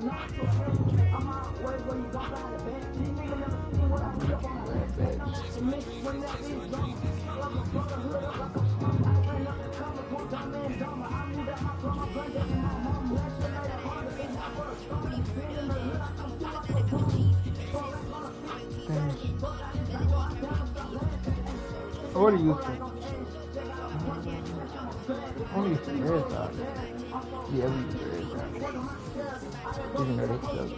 What are you used only used to Red Sox. Yeah, we used to Red Sox. Even though they suck.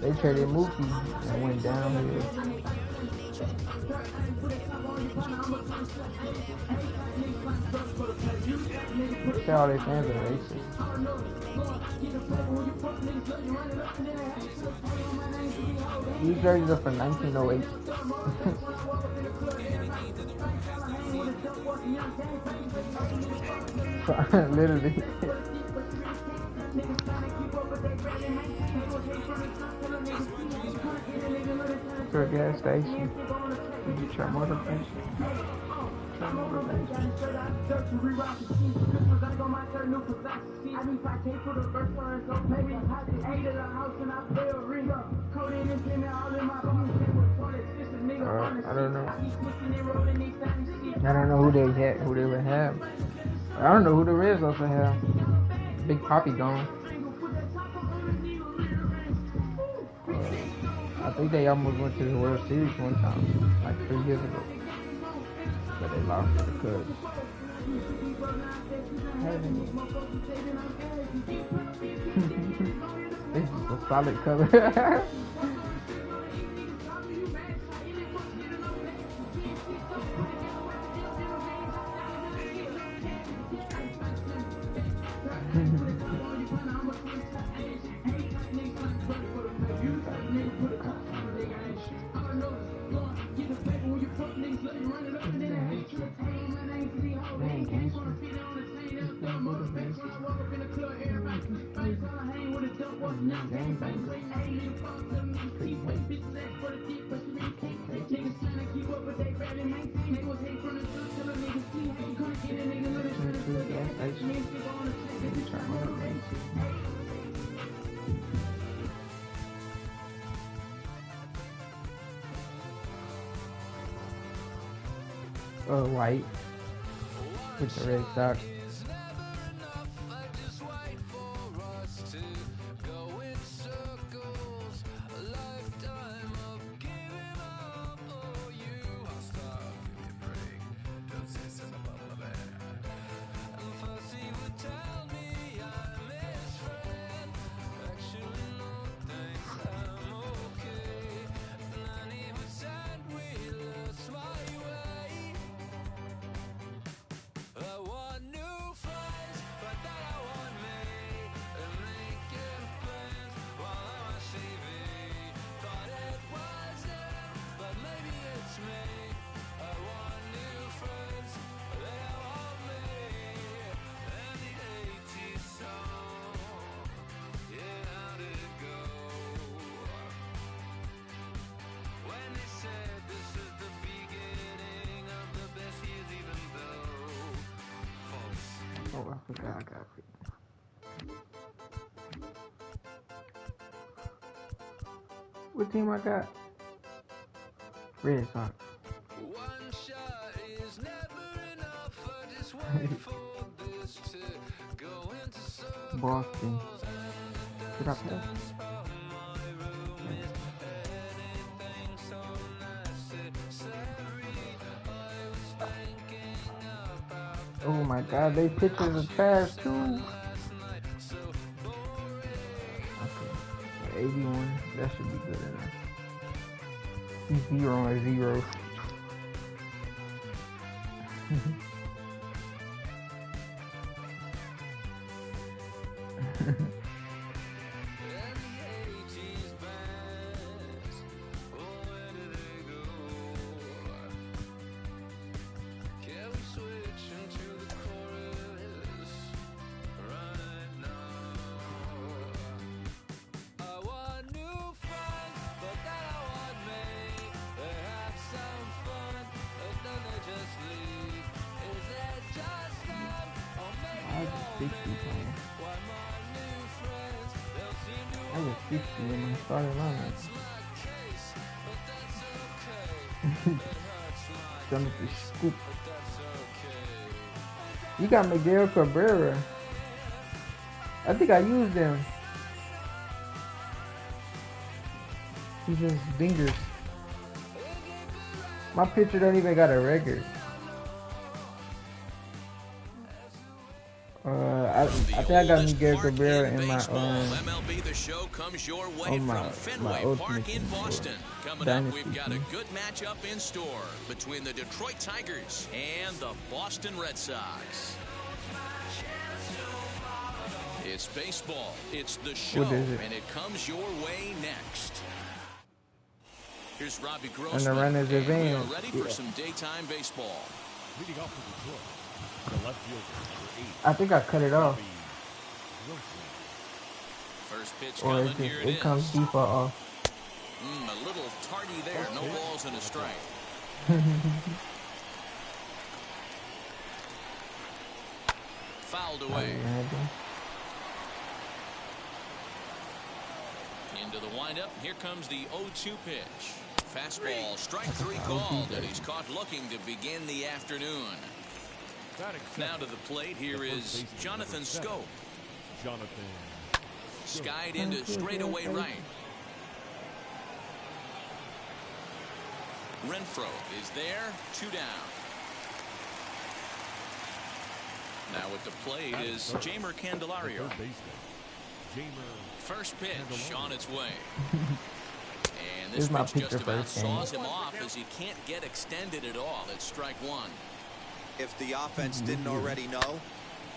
They traded Mookie and went downhill. Tell all their fans are racist. These jerseys are from 1908. Literally. To a gas station. Did you try motivation? I don't know. I don't know who they would have. I don't know who the Reds also have. Big Poppy gone. I think they almost went to the World Series one time, like 3 years ago. But they lost to the Cubs. This is a solid color. White with the Red Sox. Oh, I forgot I got it. What team I got? Red Sox. One shot is never enough. I just wait for this to go into Boston. Should I pass? Oh my God, they pitchers are trash too. Okay, 81. That should be good enough. He's 0-0. I 60 playing. I was 60 when I started running. Jonathan Scoop. You got Miguel Cabrera. I think I used them. He just bingers. My pitcher don't even got a record. I think I got Miguel Cabrera in my MLB The Show comes your way from Fenway Park in Boston. Coming up, we've got a good matchup in store between the Detroit Tigers and the Boston Red Sox. It's baseball. It's the show, and it comes your way next. Here's Robbie Grossman, and the runners and we advance. are ready for some daytime baseball. Leading off for Detroit, the left fielder, number 8. I think I cut it off. First pitch Or coming, here it comes deeper off. A little tardy there. No balls and a strike. Fouled away. Into the windup. Here comes the 0-2 pitch. Fastball, strike 3 called, and he's caught looking to begin the afternoon. Now to the plate, here is Jonathan Scope. Skied into straightaway right. Renfroe is there, 2 down. Now at the plate is Jeimer Candelario. First pitch on its way. And this pitch just about saws him off as he can't get extended at all. It's strike 1. If the offense didn't already know,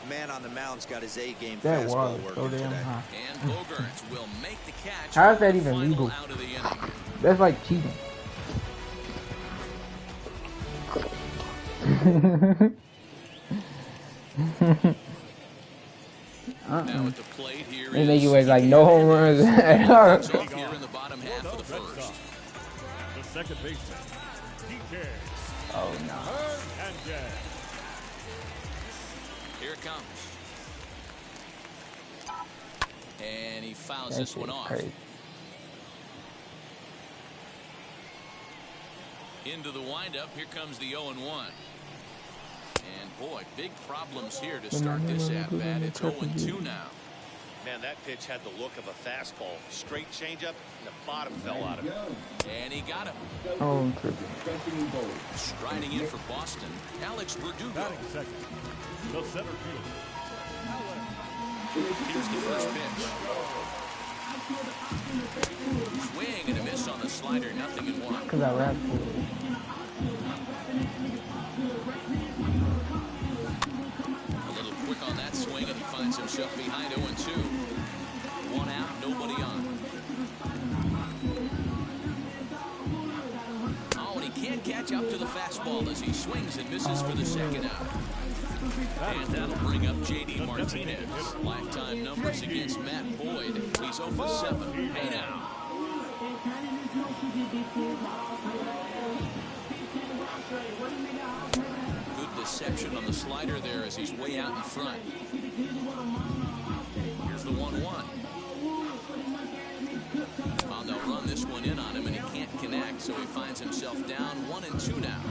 man on the mound's got his A-game that fastball was working so damn today. high. And Bogaerts will make the catch. How is that even legal? Out of the inning. That's like cheating. Now at the plate here they make you wait like no home runs at all. It's off here in the bottom half of the first. The second baseman, DK. Oh no. Here it comes. And he fouls That this one shit's off. crazy. Into the windup. Here comes the 0-1. And boy, big problems here to start this at bat. It's 0-2 now. Man, that pitch had the look of a fastball. Straight changeup, and the bottom fell out of it. And he got him. Oh, Striding in for Boston, Alex Verdugo. Batting second, the center fielder. Here's the first pitch. Swing and a miss on the slider, 0-1. Because I rap. A little quick on that swing, and he finds himself behind 0-2. 1 out, nobody on. Oh, and he can't catch up to the fastball as he swings and misses for the second out. And that'll bring up J.D. Martinez. Lifetime numbers against Matt Boyd. He's 0 for 7. Hey now. Good deception on the slider there as he's way out in front. Here's the 1-1. Oh, they'll run this one in on him, and he can't connect, so he finds himself down 1-2 now.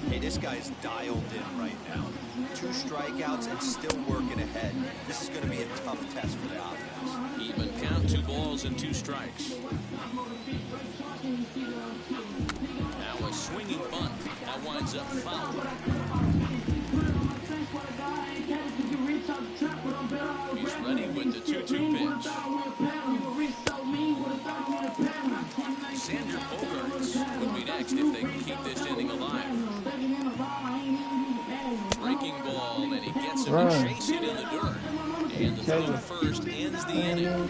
Hey, this guy's dialed in right now. 2 strikeouts and still working ahead. This is going to be a tough test for the offense. Even count, 2 balls and 2 strikes. Now a swinging bunt. That winds up foul. He's ready with the 2-2 pitch. Xander Bogaerts would be next if they can keep this inning alive. Breaking ball, and he gets him to chase it in the dirt. And the throw to first ends the inning.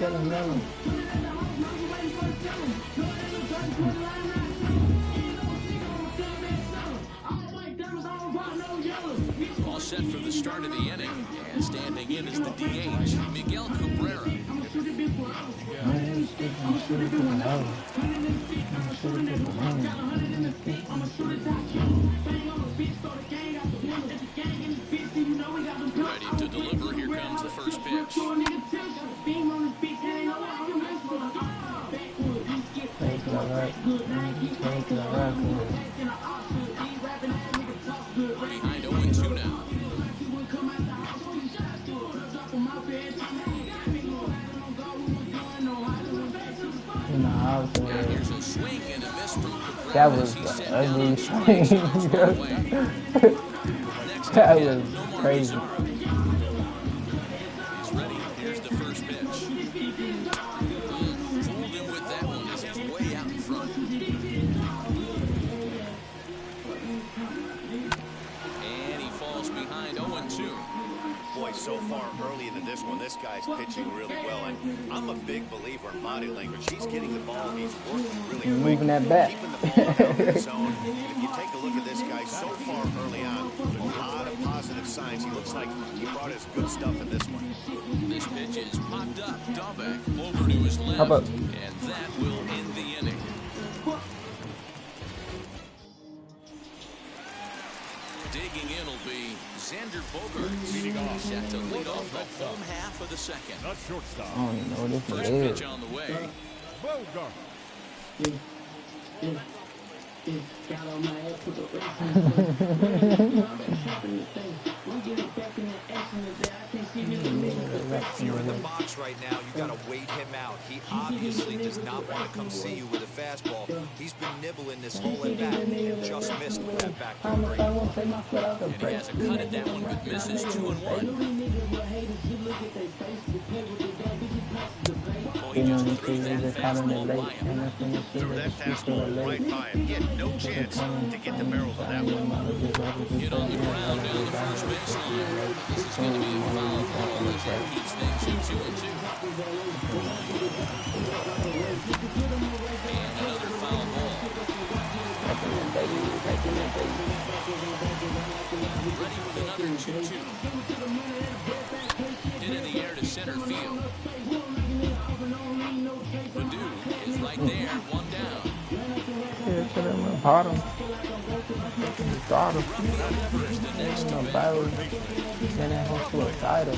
All set for the start of the inning, and standing in is the DH, Miguel Cabrera. Ready to deliver, here Behind 0-2 now. Here's a swing and a miss from Cabrera. That was the ugly swing. That was crazy. He's ready. Here's the first pitch. Fooled him with that one as he's way out in front. And he falls behind 0-2. Boy, so far early into this one, this guy's pitching really well. And I'm a big believer in body language. He's getting the ball. He's working really quick. Moving that bat. Keeping the ball out of the zone. And if you take a look at this guy so far early on, a lot of positive signs. He looks like he brought his good stuff in this one. This pitch is popped up. Dahlbeck over to his left. And that will end the inning. Digging in will be Xander Bogaerts. Set to lead off the home half of the second. The shortstop. I don't even know what this First is. pitch on the way. Bogart. If you're in the box right now, you got to wait him out. He obviously does not want to come see you with a fastball. He's been nibbling this whole at bat and just missed with that back to the And he has a cut at that one, but misses 2-1. Well, he just threw that fastball by him. Threw that fastball right by him. He had no chance to get the barrel of that one. Hit on the ground down the first baseline. This is going to be a foul ball as that keeps things at 2-2. And another foul ball. Ready with another 2-2. Hit in the air to center field. Purdue is right there, one down. Yeah, to them bottom. Bottom. First, the next to bat. Then that whole to a title.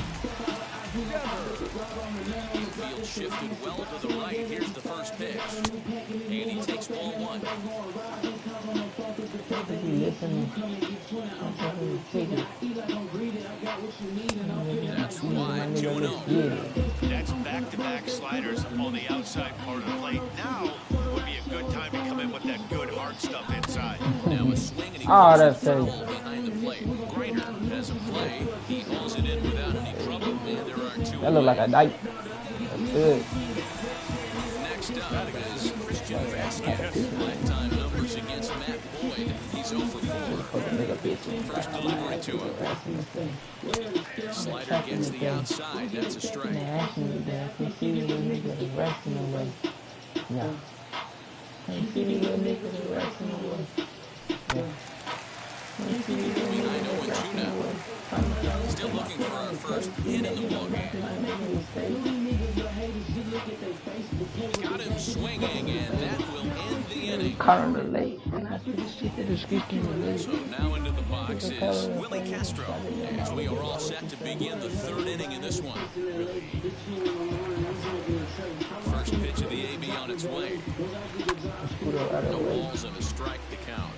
Infield shifted well to the right. Here's the first pitch. And he takes ball one. That's wide, 2-0. That's back-to-back sliders on the outside part of the plate. Now would be a good time to come in with that good hard stuff inside. Now a swing and he that's the safe. ball behind the plate. Greiner has a play. He hauls it in without any trouble. And there are two That looked like a away. knife. That's good. Next up is Christian Vasquez. Lifetime numbers against Matt Boyd. He's 0 for 4. First delivery to him. Slider gets the outside. That's a strike. Behind 0-2 now. Still looking for our first hit in the ballgame. Got him swinging, and that will end the inning. So now into the box is Willie Castro, as we are all set to begin the third inning in this one. First pitch of the AB on its way. No balls and a strike to count.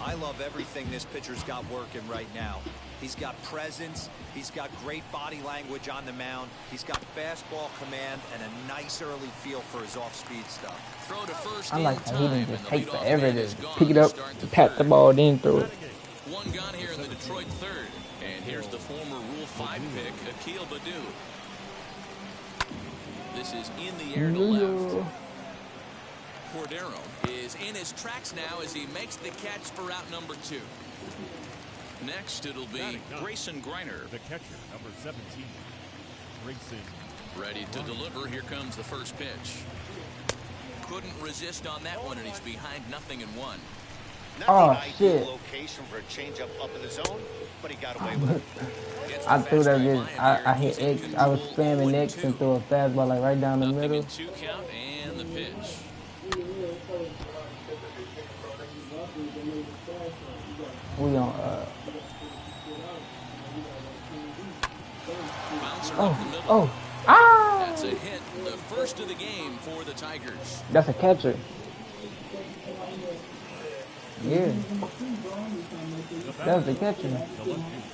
I love everything this pitcher's got working right now. He's got presence. He's got great body language on the mound. He's got fastball command and a nice early feel for his off-speed stuff. Throw to first I like how he didn't and just the take leadoff forever man to is gone pick it up, start the pat the third. ball, then throw it. One gone here in the Detroit third. And here's the former Rule 5 pick, Akil Baddoo. This is in the air to left. Cordero is in his tracks now as he makes the catch for out number 2. Next, it'll be Grayson Greiner. The catcher, number 17. Grayson. Ready to deliver. Here comes the first pitch. Couldn't resist on that one, and he's behind 0-1. Not Oh, the ideal shit. location for a changeup up in the zone, but he got away with it. Gets I the threw that fastball bitch. line I here. hit He's in X. I was control, spamming X 0-2. and threw a fastball like right down the Nothing middle. in 2 count and the pitch. We on Bouncer Oh, up the middle. oh, ah! That's a hit, the first of the game for the Tigers. That's a catcher. Yeah, that was the catcher.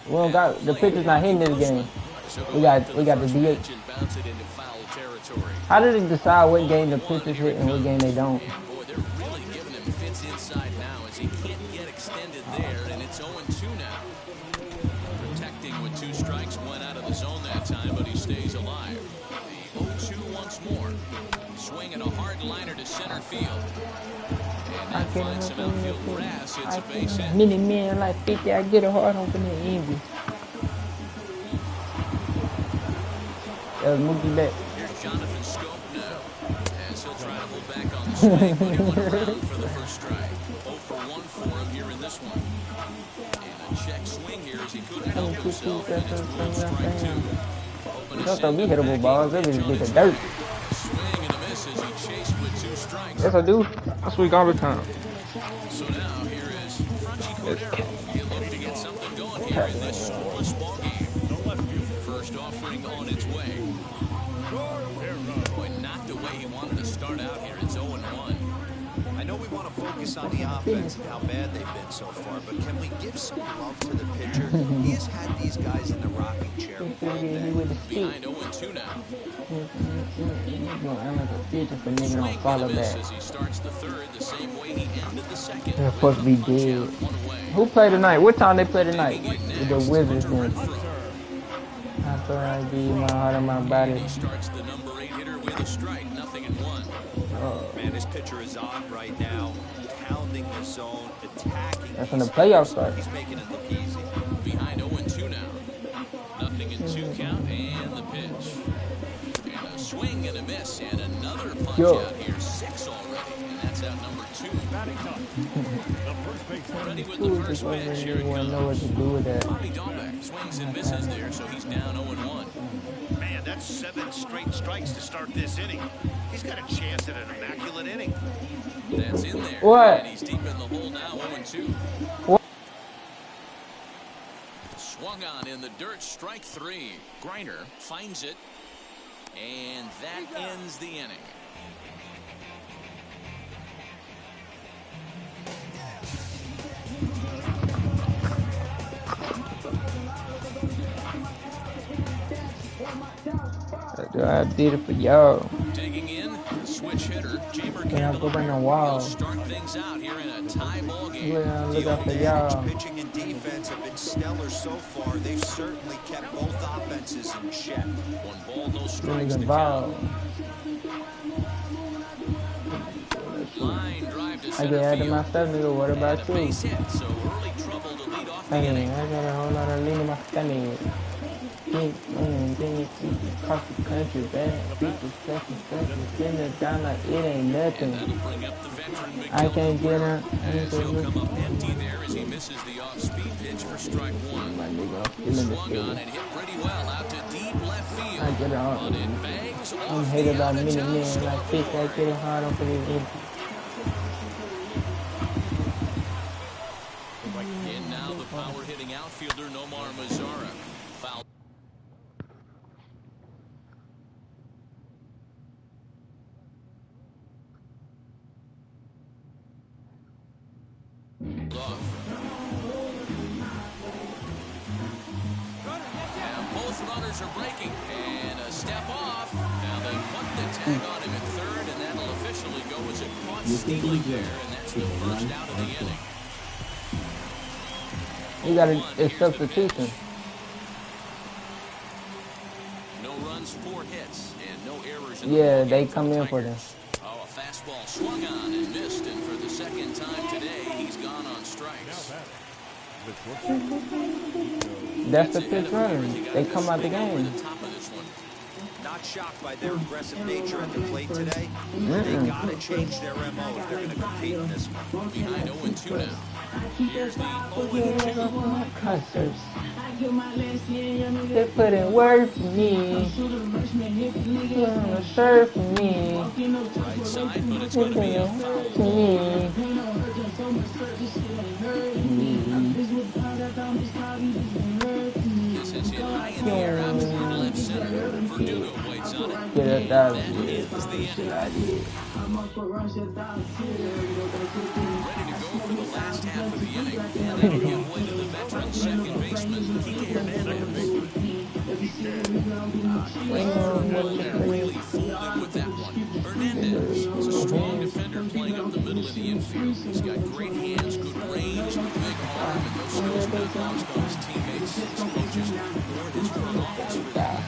We don't got the pitcher's not hitting this game. So We go out got to the the first DH. pitch and bounce it into foul territory. How did it decide what game the pitchers hit and what game they don't? And boy, they're really giving him fits inside now as he can't get extended there, and it's 0-2 now. Protecting with 2 strikes, went out of the zone that time, but he stays alive. The 0-2 once more. Swinging a hard liner to center field. And that finds some outfield grass. It's a base hit. Many men like 50, I get a hard on for the envy. That was Mookie Betts. Here's Jonathan Scope now, as he'll try to hold back on the swing, but he went around for the first strike. 0 for 1 for him here in this one. And a check swing here as he couldn't help himself, and it's ruled strike 2. Those are hittable balls. They just get the dirt. Swing and a miss as he chased with 2 strikes. Yes, I do. I swing all the time. So now here is Franchi Cordero. He'll look to get something going here in this scoreless ball game. First offering on its way. Boy, not the way he wanted to start out here. It's 0-1. I know we want to focus on the offense and how bad they've been so far, but can we give some love to the pitcher? He has had these guys in the rocking chair all day. Behind 0-2 now. Swing Swing and a miss as he starts the third the same way he ended the second. They're supposed to be dead. Who played tonight? What time they play tonight? With the Wizards then. I thought I'd give you my heart and my body. He starts the number 8 hitter with a strike, 0-1. Man, this pitcher is on right now, pounding the zone, attacking. That's when the playoffs start. He's making it look easy. Behind 0-2 now. 0-2 count and the pitch. And a swing and a miss and another punch out here. 6 already. And that's out number 2. Ready with the first pitch. Here it comes. Know what to do with that. Bobby Dahlbeck swings and misses there, so he's down 0-1. Man, that's 7 straight strikes to start this inning. He's got a chance at an immaculate inning. That's in there. What? And he's deep in the hole now, 0-2. What? Swung on in the dirt, strike 3. Griner finds it, and that ends the inning. I did it for y'all. Digging in, switch hitter, Jamer Can I go back on wall? start things out here in a tie ball game. Look out for y'all. Pitching and defense have been stellar so far. They've certainly kept both offenses in check. 1 ball, no Niggas strikes to involved. count. Line drive to I center get out of field. my stuff, nigga. What And about a you? base hit, so early trouble to lead off the Hey, inning. I got a whole lot of lean in my stomach. Think, across the country, bad. People send it down like it ain't nothing. That'll bring up the veteran I Miguel can't get Cabrera, her. as he'll come up empty there as he misses the off-speed pitch for strike 1. My nigga, I'm feeling the Swung on feeling. and hit pretty well out to deep left I field. get it all. But it bangs I'm off hated the by many out-of-town men stop. like fish. I get it hard on for this. And now the power-hitting outfielder Nomar Mazara. Foul off. Now both runners are breaking, and a step off. Now they put the tag on him at third, and that'll officially go as a caught stealing there, and that's the first out of the inning. You got a substitution. No runs, 4 hits, and no errors in Yeah, the they ballgame come for the in for them. Tigers. Oh, a fastball swung on and missed, and for the second time today, he's gone on strikes. That's the pitch running. They come out the game. The top of this one. Not shocked by their aggressive nature at the plate today. They got to change their MO if they're going to compete in this one. Behind 0-2 now. Here's the 0-2. Cussers. They put in work for me. Put on a shirt for me. Right side, but it's going to be a foul To me. His This is hit high in the air out toward left center. Verdugo waits on it. Get And that that ends the inning. Ready to go for the last half of the inning. And that'll give way to the veteran second baseman, Kike Hernandez. They're really folded with that one. Hernandez is a strong defender playing up the middle of the infield. He's got great hands, good range, a big arm, and those skills have been lost on his teammates, his coaches, or his front office. Yeah,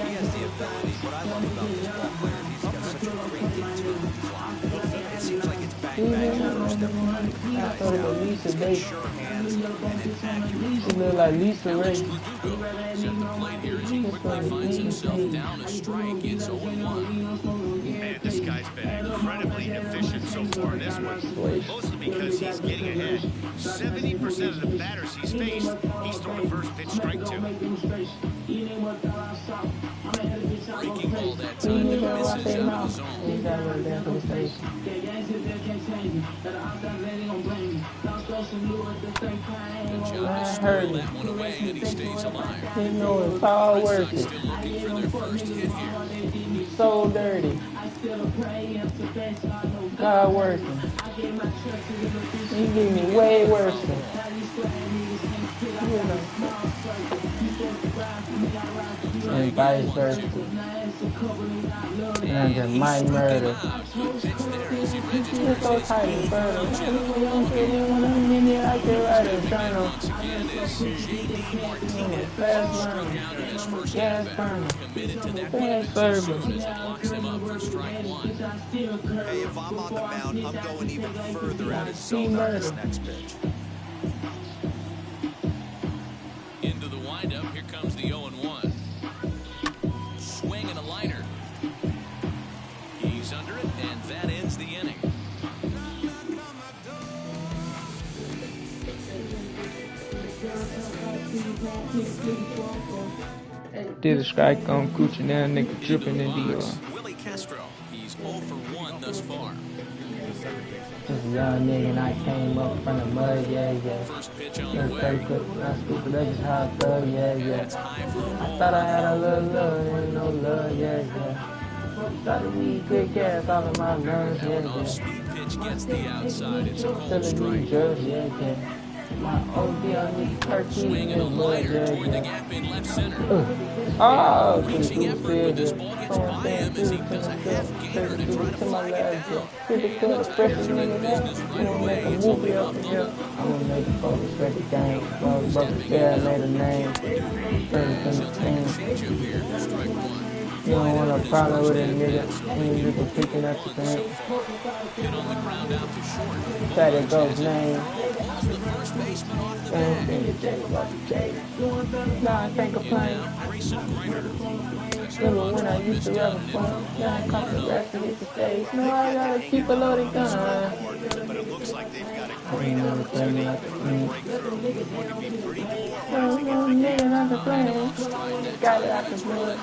he has the ability. What I love about this ball player, he's got such a great intuitive clock. It seems like it's bang bang the first every time he guys out. He's got sure hands and an accurate. She look like Lisa Now Ray. it's Verdugo. Set the plate here as he quickly finds himself down a strike. It's 0-1. Man, this guy's been incredibly efficient so far in this one. Mostly because he's getting ahead. 70% of the batters he's faced, he's thrown a first pitch strike to. Breaking ball that time that misses out of the zone. Good job to steal that one away, and he stays alive. You know it's all Red worth Sox it. still looking for their first hit here. So dirty. God working. You give me way worse. And vice versa. And the my murder. Good pitch there as he You're registers so his tight, eighth brother. once again is J.D. Martinez. Struck out in his first at-bat. Committed to that one a bit too soon as it locks him up for strike one. Hey, if I'm on the mound, I'm going even further out of zone on this next pitch. Into the windup, here comes the 0-1. Swing and a liner. He's under it, and that ends the inning. Did a strike on Coochie, now nigga dripping in the Willie Castro. He's 0 for 1 thus far. Just a young nigga and I came up from the mud, yeah. First pitch on That's the very way. good, that's stupid, that's just how I thug, yeah. It's high for a I ball. thought I had a little love, ain't no love, yeah. Thought the weed good gas all in my lungs, Now an yeah. off-speed pitch gets the outside. It's a cold Telling me strike. drugs, yeah. My OD on these turkeys Swing and a in the mud, liner toward the yeah. gap in left center. Oh, Reaching effort, but this ball gets by him as he does a half gainer to try to flag it down. And the Tigers are in business right away. It's only off the hook. I'm gonna make a focus record game. Brothers, yeah, I made a name. As he'll take a changeup here for strike one. You don't want a problem with it, nigga. You need to be picking up the So thing. far. Hit on the ground out to short. Try to go name. Calls the first baseman off the Nah, bag. I can't complain. Now Grayson Greiner. Remember when I used to rap a fun? Now I caught the rest and hit the stage. No, I gotta keep a loaded gun. But it looks like they've got a great opportunity for a breakthrough. It could be pretty demoralizing if they can't. Got it out the blood.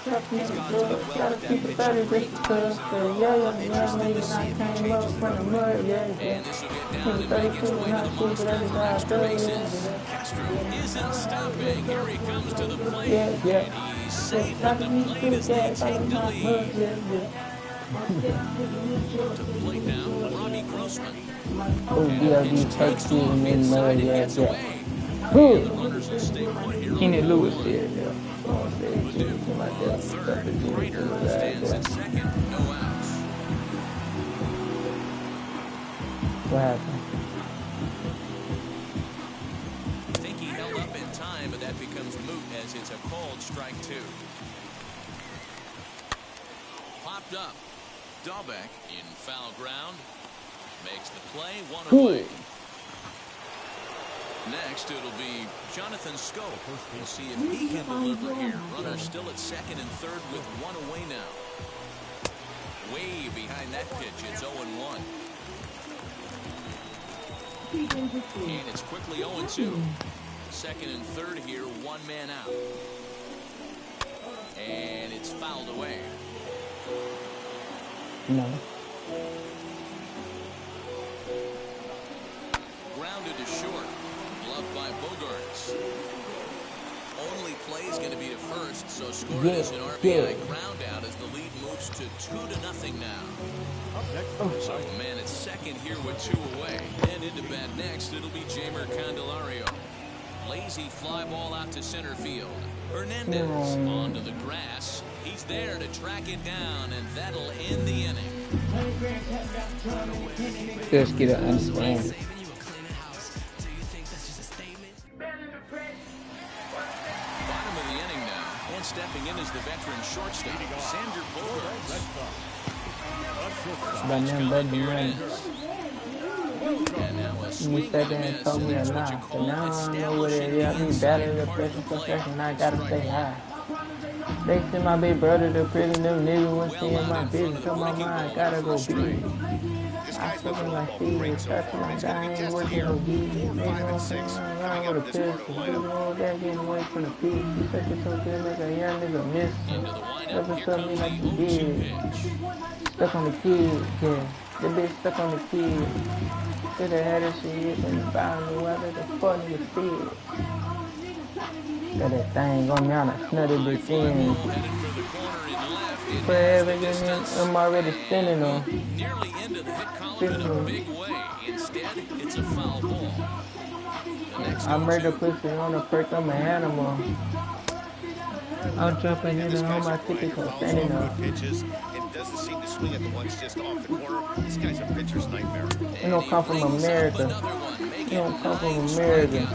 Truck me the blood. Gotta keep it 30 just because. Yeah, nigga, I came up from the mud, yeah. And this will get down and make its way to the monster for extra bases. Castro isn't stopping. Here he comes to the plate. Yeah. And he's safe at the plate as they take the lead. To the plate now, Robbie Grossman. Oh, yeah, these Takes turkeys off in the inside mud, and yeah. gets away. Who? And the runners will stay put here. Kenny Lewis did, yeah. Third, Greiner stands at second. No outs. What happened? I think he held up in time, but that becomes moot as it's a called strike two. Popped up. Dahlbeck in foul ground. Makes the play, one away. Next, it'll be Jonathan Scope. We'll see if he can deliver here. Runner still at second and third with one away now. Way behind that pitch, it's 0-1. And it's quickly 0-2. Second and third here, one man out. And it's fouled away. No. Grounded to short. Gloved by Bogarts. scored is an RBI ground out as the lead moves to 2-0 now. So a man at second here with 2 away. And into bat next, it'll be Jamer Candelario. Lazy fly ball out to center field. Hernandez onto the grass. He's there to track it down, and that'll end the inning. Just get an understanding. Bottom of the inning now, and stepping in is the veteran shortstop, Xander Bogaerts. But then, Here it is. And now a you swing sat and a there and miss, told and me a that's what lie. you So call now I know what it is. I be establishing better the than inside part of pressure the for plate. second. I gotta stay high. They sent my big brother to prison. Them niggas was seeing my business. So my mind gotta go big. I fucking like Steve. Touching like I ain't working no gigs. Nigga, I'm saying around with a pistol. Nigga on that getting away from the peace. You such a so good, make a young nigga miss. Into the windup, Never here told me comes like the you 0-2 did. pitch. Stuck on the kid, yeah. The bitch stuck on the kid. Should've had that shit and found me whether the fuck nigga feel. Got that thing on me, I done snudded High it fly in. ball headed for the corner and left. It has Forever the getting in, distance. I'm already spinning And on. moved nearly into the hit column in a big way. Instead, it's a foul ball. The next I murder 0-2. pussy on the perk, I'm an animal. I'm jumping in This on guy's a my grinder, tickets, I'm fouls standing off up. good pitches and doesn't seem to swing at the ones just off the corner. This guy's a pitcher's nightmare. They don't come from America. They don't come from America.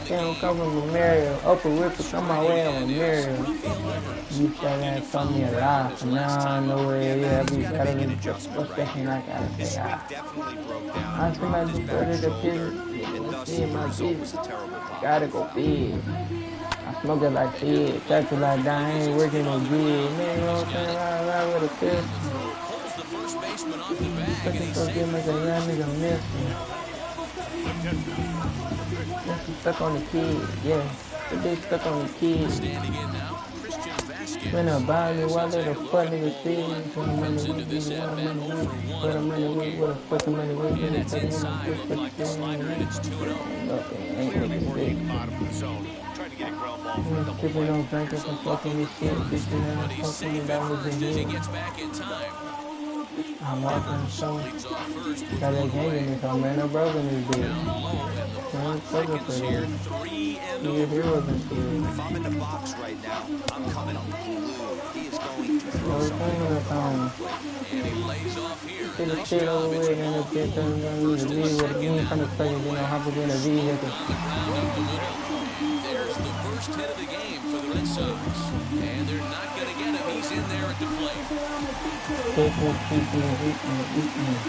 They don't come from America. Upper Ripper, come my way, I'm America. You said that told me a lie, but now I know where it is. I be better than what's that thing I gotta His say. swing definitely broke down. I He see my dropped his big back brother, the shoulder, pistol. and thus See the my result bitch. was a terrible pop. Gotta go big. I smoke it like shit, touch it like I ain't working no gig. Nigga, you know what I'm saying? Ride with a pistol. Pulls the first baseman off the bag, and Such he's so safe good, at make a young first. nigga miss me. Yeah, she stuck on the kid, yeah. The bitch stuck on the kid. Standing in now, Christian Vasquez. When I buy me, As why he'll let take the a look fuck at nigga ball see me? one. Put the money Comes into with, this give me what at-bat money 0 with. for 1 Put the in the money ball with, game. what the fuck the money with. And When they it's take it, inside, I'm looked just like the slider, and it's 2-0. ain't Clearly nigga working shit. bottom of the zone, trying to get a ground ball for a I'm double sipping play. on drinking for fucking this shit. Bitching But ass, he's fuck safe at $20 a first as he year. gets back in time. I'm walking the Rivers phone. leads off first with Got 1 that gang away. in this home, man. No broken this bitch. Down low, and the clock 10 seconds thickens for here. this. 3 and Be a over. hero and shit. If I'm in the box right now, I'm coming unglued. He is going to throw No something thing on over the the heart of the phone. plate. And he lays off here. Get A the nice shit job. over It's with and the ball bitch 4. ain't gonna use First a and the leave with second me now from the with 1 places, you know, away. hop up in a Slowed vehicle. on the ground up the middle. And there's the first hit of the game for the Red Sox. And they're not going to get him. He's in there at the plate. Take this piece and eat me.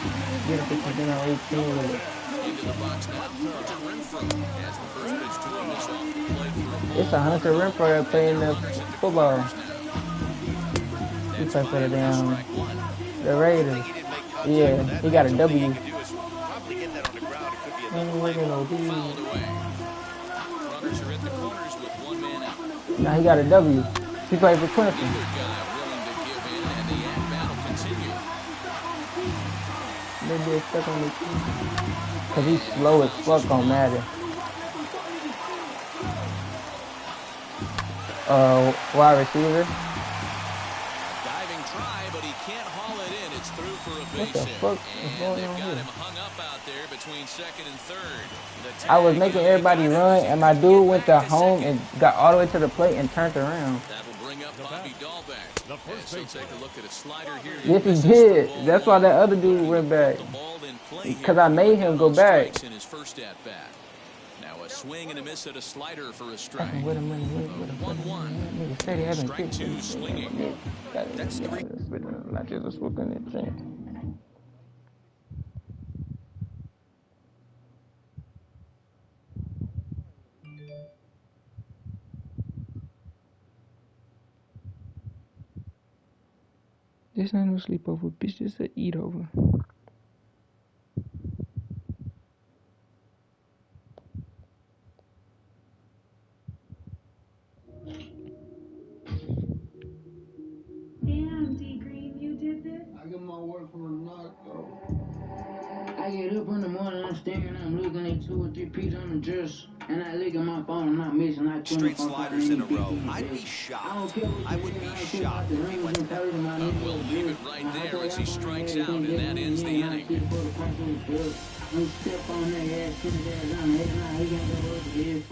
Get a picture then on 18 with it. Into the box now, Hunter Renfroe has the first pitch to him is off the plate for a ball It's a Hunter 1. Renfroe that play And in there are the runners at the football. corners now. He That's play for the fired for damn, strike 1. the I Raiders. think he didn't make contact Yeah, with that he got a pitch. All he W. can do is probably get that on the ground. It could be a Ain't double play working no ball. D. Fouled away. Runners are at the corners with 1 man out. Now he got a W. He played for Clemson. Neither guy willing to give in, and the at-bat will continue. They get stuck on the key. Cause he's slow as fuck on Madden. Wide receiver. Diving try, but he can't haul it in. It's through for a What base the hit. fuck is And going they've on got here? him hung up out there between second and third. The I was tag, making and the everybody guy run, knows and he my couldn't dude get went back to to home second. and got all the way to the plate and turned around. That will bring up Bobby Dahlbeck. As he'll take a look at a slider here. Yes, he Misses the did. ball That's why one. that other dude went back. The ball in play Because here. I made him go back. Strikes in his first at-bat. Now a swing and a miss at a slider for a strike. Fucking with the money, with the 1-1. nigga said he having Strike kicked two, him. swinging. That's 3. Not just a swoop in the chin. This ain't no sleepover, bitch. This a eat over. Damn, D Green, you did this? I get my work from the knock, though. I get up in the morning. I'm staring, I'm looking at 2 or 3 pieces on the dress. And I look at my phone, I'm not missing like Straight sliders in a row. I'd be shocked. I would be shocked if he went to that. We'll leave it right there as he strikes out, and that ends the inning. You step on that ass, put his ass on the head, he can't go over here.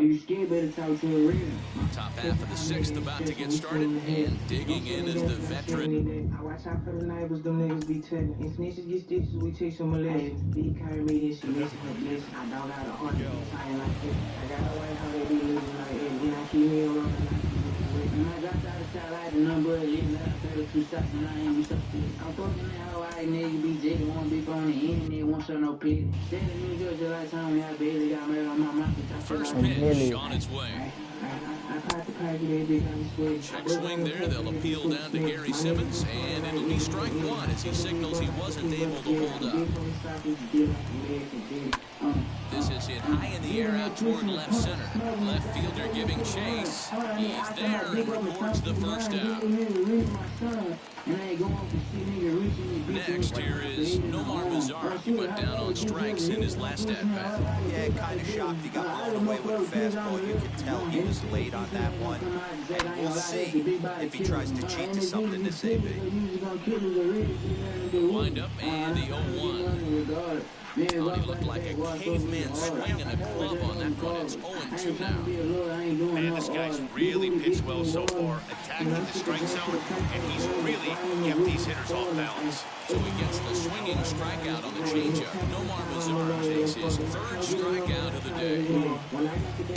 You scared, better talk to a real. Top half of the 6th about to get started, and digging in is the veteran. I watch out for the neighbors, them niggas be telling. And snitches get stitches, we take some molestation. Big carry me this, she missing her blessing. I don't got a heart, sign like this. I got a white how they be living like that. Then I keep me around the night. And I dropped out of shot, I had the number of it. Now I 32 shots, and I ain't be so stiff. I'm fucking that hoe, I nigga be jiggy. One beef on the internet, one show no pity. Standing in New York, just like Tommy, I barely got murder on my mouth. First pitch on its way. Check swing there, they'll appeal down to Gary Simmons, and it'll be strike 1 as he signals he wasn't able to hold up. This is hit high in the air out toward left center. Left fielder giving chase. He's there and records the first out. Next here is Nomar Mazar. He went down on strikes in his last at-bat. Yeah, kind of shocked he got blown away with a fastball. You can tell he was late on that one. And we'll see if he tries to cheat to something this AB. Wind up and the 0-1. Thought he looked like a caveman swinging a club on that one. It's 0-2 now. Man, this guy's really pitched well so far, attacking the strike zone, and he's really kept these hitters off balance. So he gets the swinging strikeout on the changeup. Nomar Mazar takes his 3rd strikeout of the day.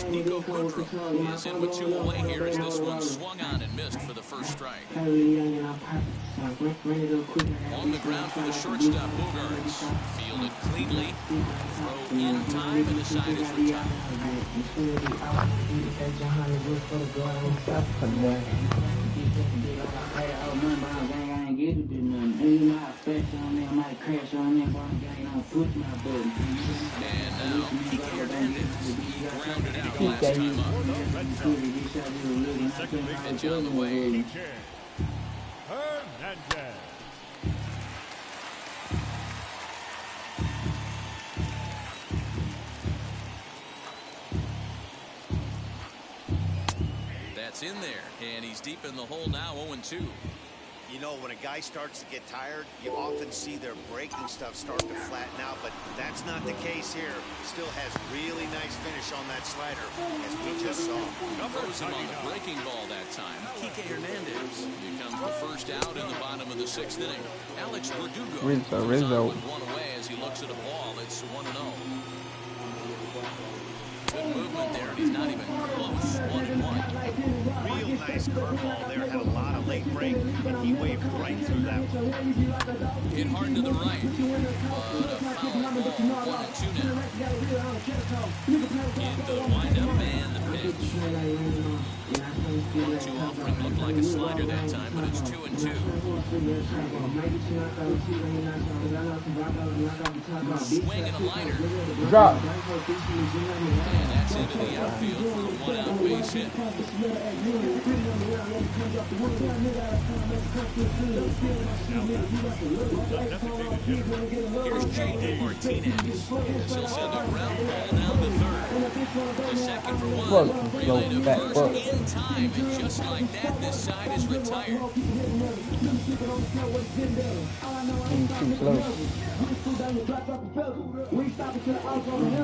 Nico Goodrum is in with 2 away here as this one swung on and missed for the first strike. On the ground for the shortstop, Bogarts. Fielded cleanly. Throw in time, and the side is retired. And now, Kike Hernandez. He grounded out last time up. Pitch on the way. Hernandez. That's in there, and he's deep in the hole now, 0-2. You know, when a guy starts to get tired, you often see their breaking stuff start to flatten out, but that's not the case here. Still has really nice finish on that slider, as we just saw. Throws him on the breaking ball that time. Kike Hernandez becomes the first out in the bottom of the 6th inning. Alex Verdugo Rizzo. with 1 away as he looks at a ball. It's 1-0. Good movement there, and he's not even close. 1-1. Real nice curveball there. Had a lot of late break, and he waved right through that one. Hit hard to the right, but a foul ball. 1-2 now. In the windup and the pitch. 1-2 offering looked like a slider that time, but it's 2-2. Swing and a liner. Drop. And that's into the outfield for a 1-out base hit. Here's J.D. Martinez. He'll send a ground ball down the 3rd. The second for 1. Relay to first in time. And just like that, this side is retired.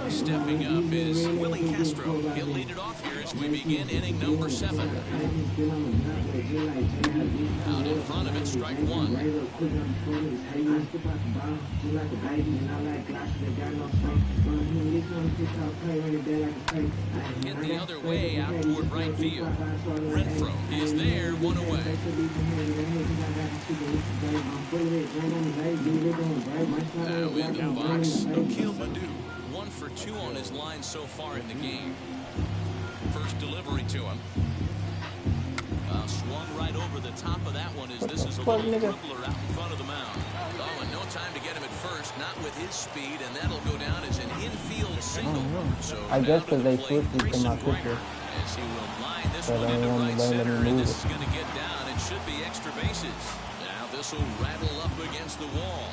Stepping up is Willie Castro. He'll lead it off here as we begin inning number 7. Out in front of it, strike 1. Hit the other way out toward right field. Renfro is there, 1 away. Now in the box, Akil Baddoo. 1 for 2 on his line so far in the game. First delivery to him. Swung right over the top of that one as this is a little dribbler out in front of the mound. Oh, and no time to get him at first, not with his speed, and that'll go down as an infield single. So I guess because they switched it to my picture. As he will line this one into right center, and this is going to get down. It should be extra bases. Now this will rattle up against the wall.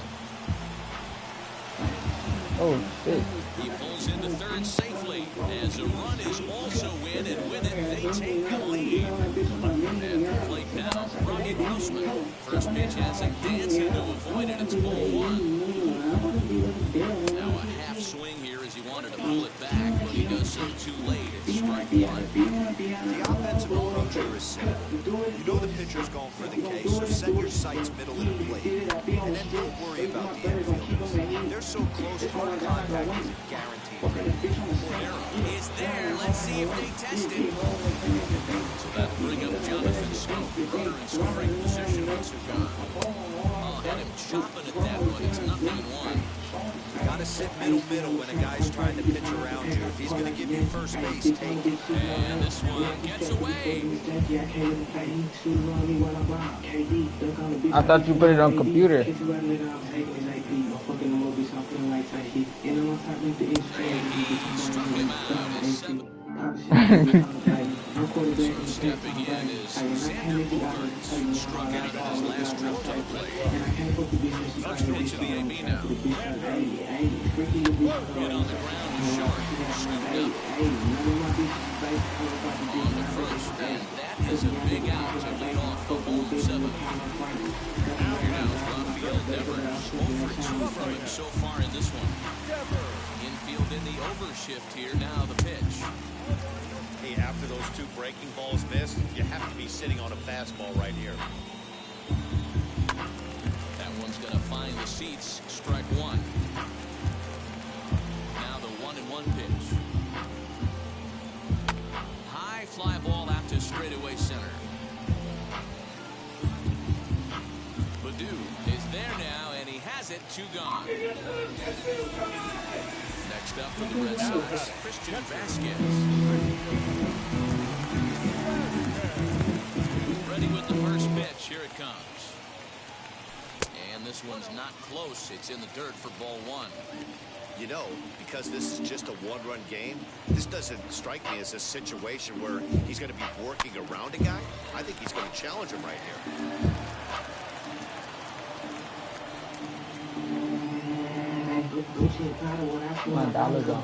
Oh shit. He pulls into third safely as a run is also in, and with it, they take the lead. At the plate now, Robbie Grossman. First pitch has him dancing to avoid it. It's ball one. Now a half swing here as he wanted to pull it back, but he does so too late. It's strike one. The offensive approach here is simple. You know the pitcher's going for the K, so set your sights middle of the plate. And then don't worry about the infielders. They're so close, hard contact is guaranteed. Cordero is there. Let's see if they test it. So that'll bring up Jonathan Scope. Runner in scoring position with 2 gone. Oh, had him chopping at that one. It's 0-1. You got to sit middle when a guy's trying to pitch around you. If he's going to give you first base, take it. And this one gets away. I thought you put it on computer. He struck him out at 7. So stepping in is Xander Bogaerts, struck out in his last trip to the plate. First pitch of the AB now. Hit on the ground is short, scooped up. On the first, and that is a big out to lead off the home 7th. Here now is Rafael Devers, 0 for 2 from him so far in this one. Infield in the overshift here, now the pitch. Hey, after those 2 breaking balls missed, you have to be sitting on a fastball right here. That one's going to find the seats. Strike one. Now the 1-1 pitch. High fly ball out to straightaway center. Baddoo is there now, and he has it. 2 gone. Next up for the Red Sox, Christian Vasquez. Ready with the first pitch. Here it comes. And this one's not close. It's in the dirt for ball 1. You know, because this is just a 1-run game, this doesn't strike me as a situation where he's going to be working around a guy. I think he's going to challenge him right here. My dollar's on.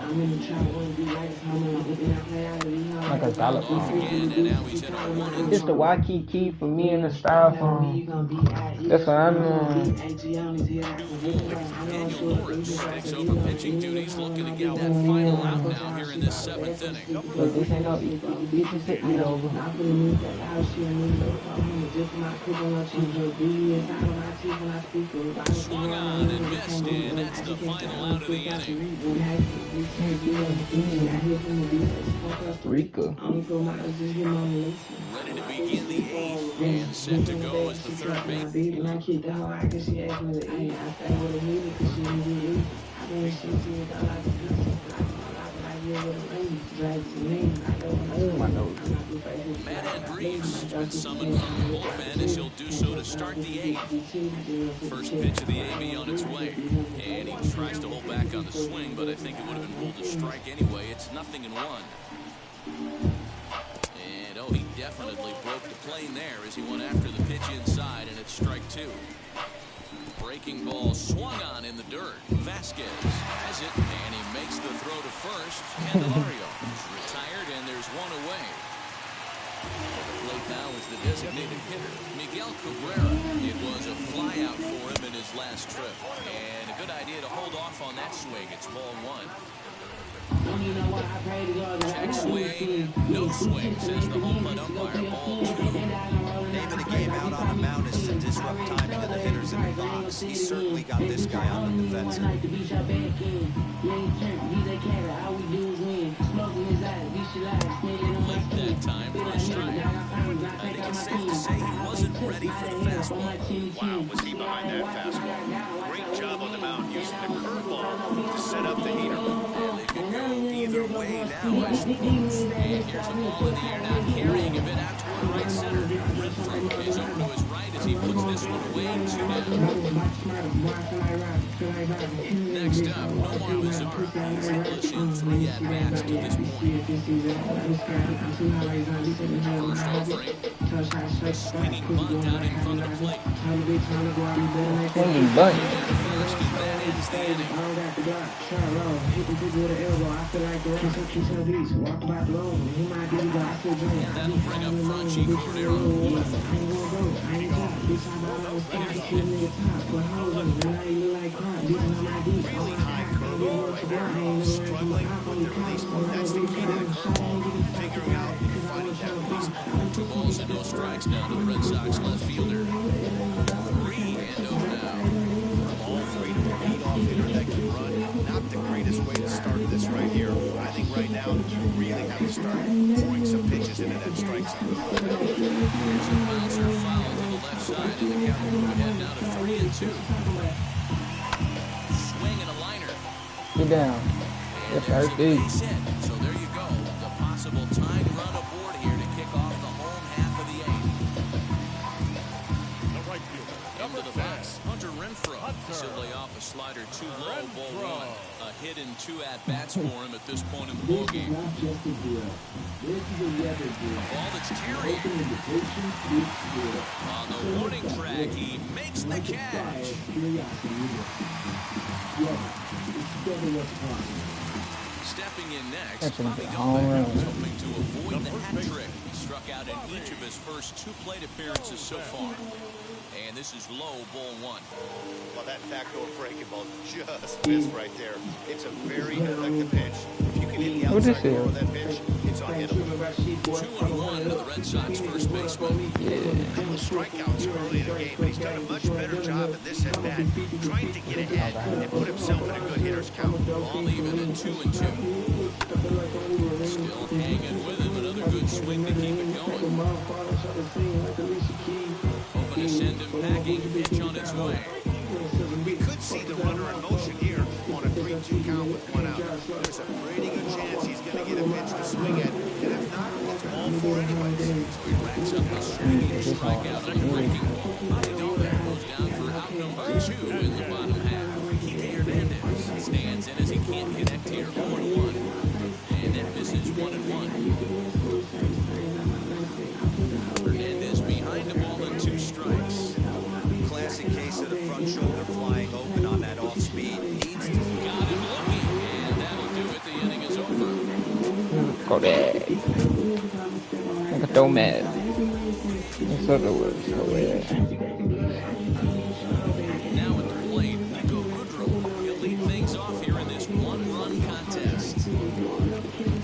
Like a dollar. Again, and now he's in on 1-2. It's the Waikiki for me and the styrofoam. That's what I'm doing. Daniel Norris takes over pitching duties, looking to get that final out now here in this 7th inning. Look, this ain't no bitches hit me over. Swung on and missed, and that's the final out of the inning. Rica. Ready to begin the 8th, and set to go as the 3rd base. Oh, my nose. Matt Andrees been summoned from the bullpen as he'll do so to start the 8th. First pitch of the AB on its way, and he tries to hold back on the swing, but I think it would have been ruled a strike anyway. It's 0-1. And oh, he definitely broke the plane there as he went after the pitch inside, and it's strike 2. Breaking ball swung on in the dirt. Vasquez has it, and he makes the throw to first. Candelario retired, and there's one away. The plate now is the designated hitter, Miguel Cabrera. It was a fly out for him in his last trip, and a good idea to hold off on that swing. It's ball 1. Check swing, no swing, says the home plate umpire. Ball 2. Name of the game out on the mound is to disrupt timing of the hitters in the box. He certainly got this guy on the defensive. Late that time for a strike. I think it's safe to say he wasn't ready for the fastball. Wow, was he behind that fastball. Great job on the mound using the curveball to set up the heater. And they could go either way now, I suppose. And here's a ball in the air now, carrying a bit out toward right center. Renfroe is over to his right as he he puts this one away, 2 down. Next up, Nomar Lazard. He's hitless in 3 at-bats to this point. First offering, a swinging bunt out in front of the plate. Swinging bunt. First, and that ends the inning. And that'll bring up Franchi Cordero. Really high curveball right there. Struggling with the release point. That's the key to the curveball. Figuring out and finding that release point. 2 balls and no strikes now to the Red Sox left fielder. 3-0 now. All 3 to a leadoff hitter that can run. Not the greatest way to start this right here. I think right now you really have to start throwing some pitches into that strike zone. Here's a bouncer foul to the left side, and the count will move ahead now to 3-2. Swing and a liner. Get down. And there's a base hit. So there you go. The possible tying run aboard here to kick off the home half of the 8th. Into the box, Hunter Renfroe. He'll lay off a slider too low, ball 1. A hit in 2 at-bats for him at this point in the ballgame. A ball that's tearing. On the warning track, he makes the catch. Stepping in next, Bobby Dalbec was hoping to avoid the hat trick. He struck out in each of his first 2 plate appearances so far. And this is low, ball 1. Well, that backdoor breaking ball just missed right there. It's a very effective pitch. If you can hit the outside corner of that pitch, it's unhittable. 2-1 to the Red Sox first baseman. A couple of strikeouts early in the game, but he's done a much better job in this at-bat, trying to get ahead and put himself in a good hitter's count. All even at 2-2. Still hanging with him. Another good swing to keep it going. Hoping to send him packing. Pitch on its way. We could see the runner in motion here on a 3-2 count with 1 out. There's a pretty good chance he's going to get a pitch to swing at, and if not, it's ball 4 anyways. So he racks up a swinging strikeout on the breaking ball. Bobby Dalbec goes down for out number 2 in the bottom half. Kike Hernandez stands in as he can't connect here. 0-1. And that misses 1-1. Hernandez behind the ball and 2 strikes. Classic case of the front shoulder flying open on that off speed. Needs to Got him looking, and that'll do it. The inning is over. Go there. Like a throw mad. So the words go there. Now at the plate, Nico Goodrum. He'll lead things off here in this 1-run contest.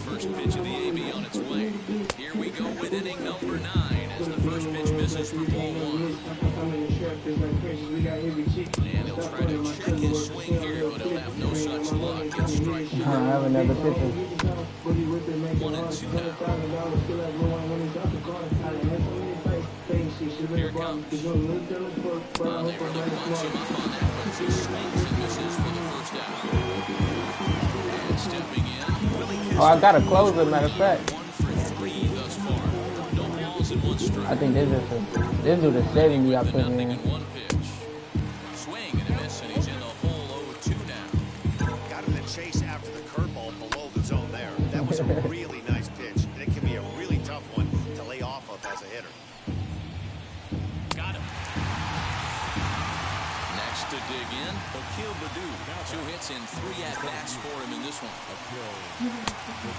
First pitch of the AB on its way. Here we go with inning number 9 as the first pitch misses for ball 1. And he'll try to check his swing here, but he'll have no such luck. It's strike 1. I have another pitcher. 1-2 now. Here it comes. Well, they really bunch him up on that, but he swings and misses for the first out. And stepping in. Oh, I got a closer, matter of fact. 1 for 3 thus far. No balls and 1 strike. I think this is the 70 I The put nothing in. in 1 pitch. Swing and a miss, and he's in the hole 0-2 now. Got him to chase after the curveball below the zone there. That was a really nice pitch, and it can be a really tough one to lay off of as a hitter. Got him. Next to dig in, Akil Baddoo. 2 hits and 3 at-bats for him in this one.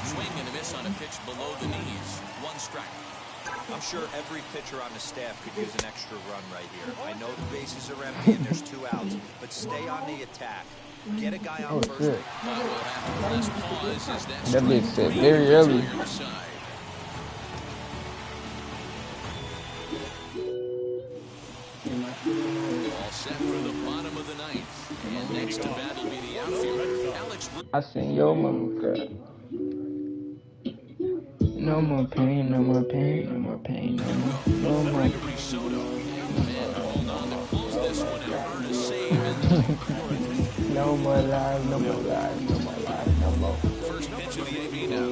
Swing and a miss on a pitch below the knees. 1 strike. I'm sure every pitcher on the staff could use an extra run right here. I know the bases are empty and there's 2 outs, but stay on the attack. Get a guy on first. Shit. But we'll have to press pause as that That bitch strike said 3 very is early. on your side. All set for the bottom of the 9th. And next to bat will be the outfielder, Alex. I seen your mama, girl. No more pain, no more pain, no more pain, no more. Gregory Soto. Man, hold on to close this one and earn a save. No more lies, no more lies, no more lies, no more. First pitch of the AB now.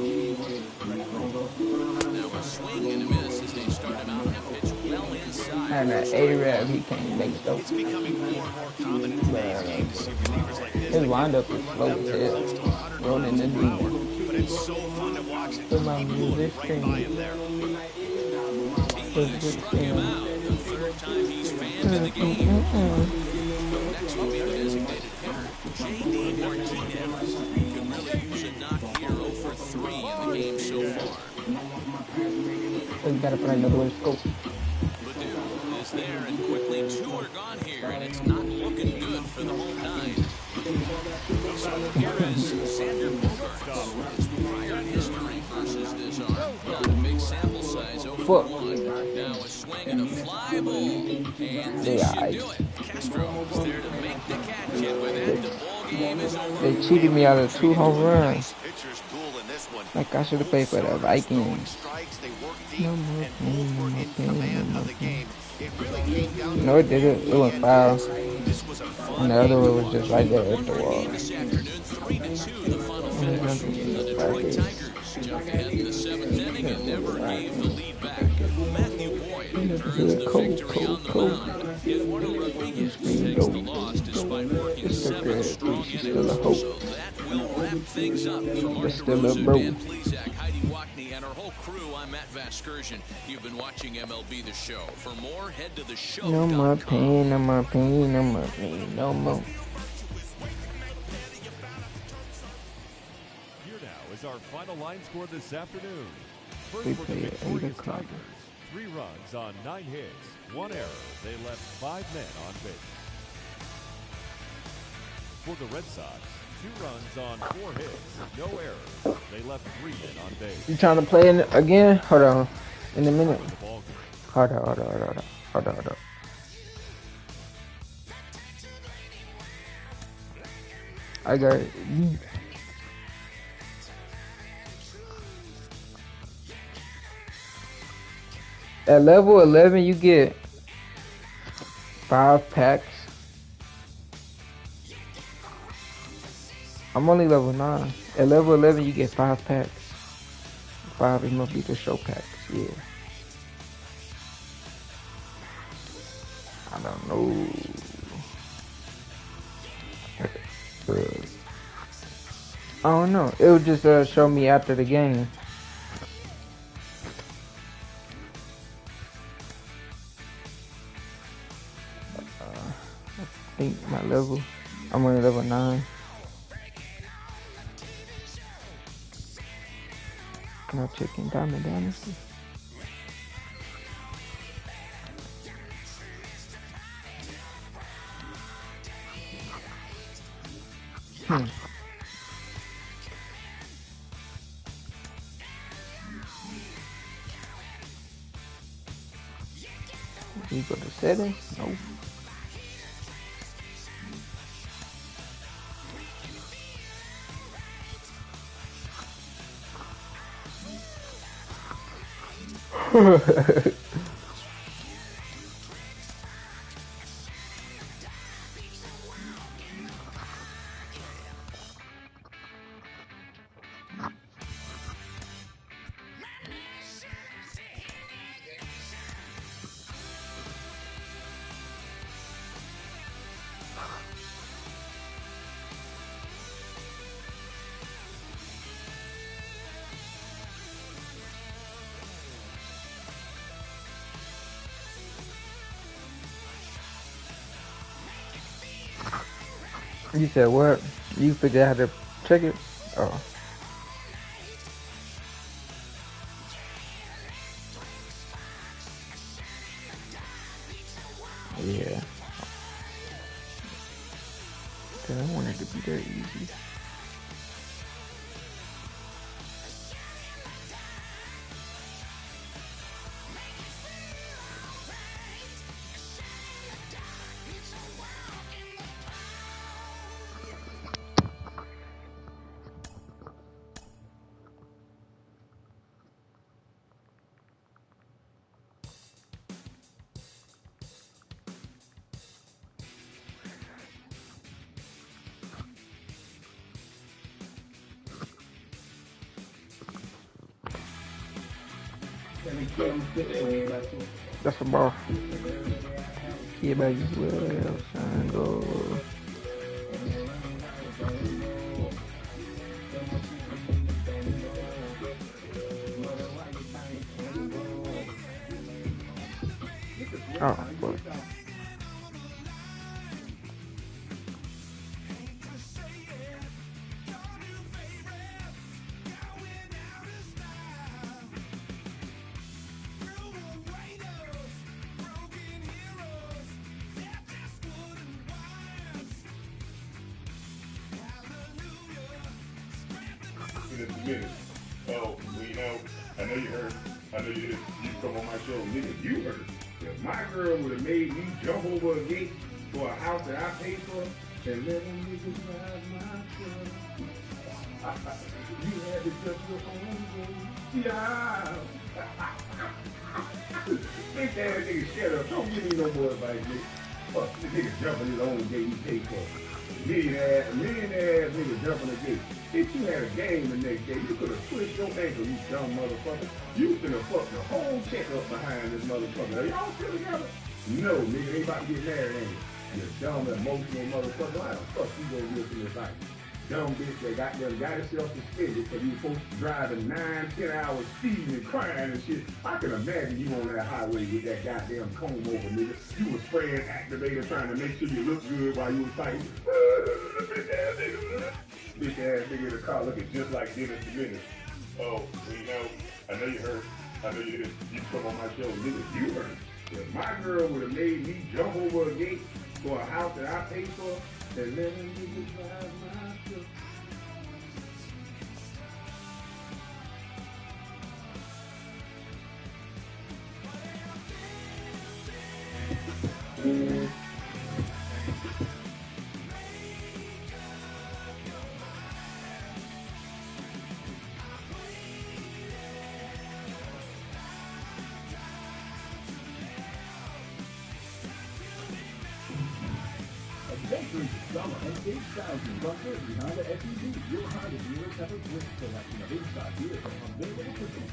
Now a swing and a miss as they start him out. That pitch well inside. And an A-Rap, he can't make dope. It's becoming more and more common in today's game to see relievers like this. His windup is Run slow out as there hell. close to 100 Rolling miles the per deep. hour, but it's so fun to watch it. Put my Keep music moving right by him streaming. there. He struck him out, the third time he's fanned in the game. Next will be the designated hitter, J.D. Martinez. Could really use a knock here, 0 for 3 in the game so far. So you gotta find another way to scope. Ledoux is there, and quickly 2 are gone here, and it's not looking good for the home 9. So here is Xander Bogaerts. His prior history versus this arm. Not a big sample size, 0 for 1. Now a swing and a fly ball, and this should do it. Castro is there to make the catch, and with that, the ball game is over. They cheated me out of 2 home runs. Pitcher's duel in this one. Like I should have played for the Vikings. Strikes, they work deep, and both were in command of the game. It really came down to No, it didn't. It was foul. this was a fun And the other one was just right there at the wall. This afternoon, 3-2, the final finish. The Detroit Tigers jumped ahead in the 7th inning and never gave the lead back. Matthew Boyd earns the victory on the mound. Eduardo Rodriguez takes the loss despite working 7 strong innings. So that will wrap things up for Mark DeRosa, Dan Plesac, Heidi Wackney, and our whole crew. I'm Matt Vasgersian. You've been watching MLB The Show. For more, head to the show. No more pain, no more pain, no more pain, no more. Here now is our final line score this afternoon. First We for the play at 8 victorious o'clock. Tigers. 3 runs on 9 hits, 1 error. They left 5 men on base. For the Red Sox, 2 runs on 4 hits, no errors. They left 3 men on base. You trying to play in again? Hold on. In a minute. The ball game. Hold on. I got it. At level 11, you get 5 packs. I'm only level 9. At level 11, you get 5 packs. 5 MLB The Show packs, yeah. I don't know. I don't know. It would just show me after the game. I think my level. I'm on level 9. Can I check in Diamond Dynasty? You go to settings? No. You said what? You figured out how to check it? Oh. Yeah. Cause I wanted it to be very easy. That's a ball. Yeah, baby. Well, son, go. Oh, fuck. In a minute. Oh, I know you heard. I know you come on my show, nigga. You heard. If my girl would have made me jump over a gate for a house that I paid for, and let them niggas drive my truck. You had to touch your own way. Yeah. Bitch ass nigga, shut up. Don't give me no more advice, nigga. Fuck, this nigga jumping his own gate he paid for. Million ass nigga jumping the gate. If you had a game the next day, you could have twisted your ankle, you dumb motherfucker. You could have fucked the whole check up behind this motherfucker. Are y'all still together? No, nigga, they about to get married, ain't you? You dumb, emotional motherfucker. Why the fuck you gonna live in this life? Dumb bitch that got herself suspended because you were supposed to drive in 9-10 hours speeding and crying and shit. I can imagine you on that highway with that goddamn comb over, nigga. You was spraying activator trying to make sure you look good while you was fighting. Bitch ass nigga in the car looking just like Dennis the Menace. Oh, I know you heard. I know you come on my show, nigga. You heard. If my girl would have made me jump over a gate for a house that I paid for, then let them niggas drive my truck. Adventures of summer and 8,000 buses behind the SUV. Your Honda dealers have a great selection of in-stock vehicles available for you.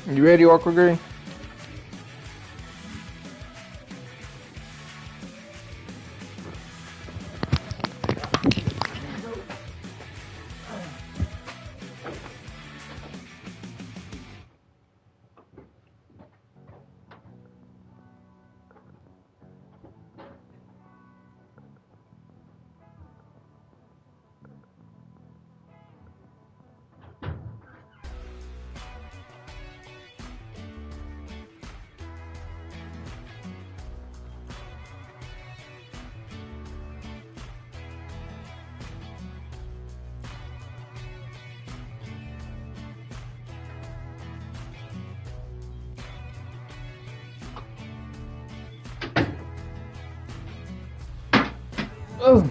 You ready, Aqua Green? Oh.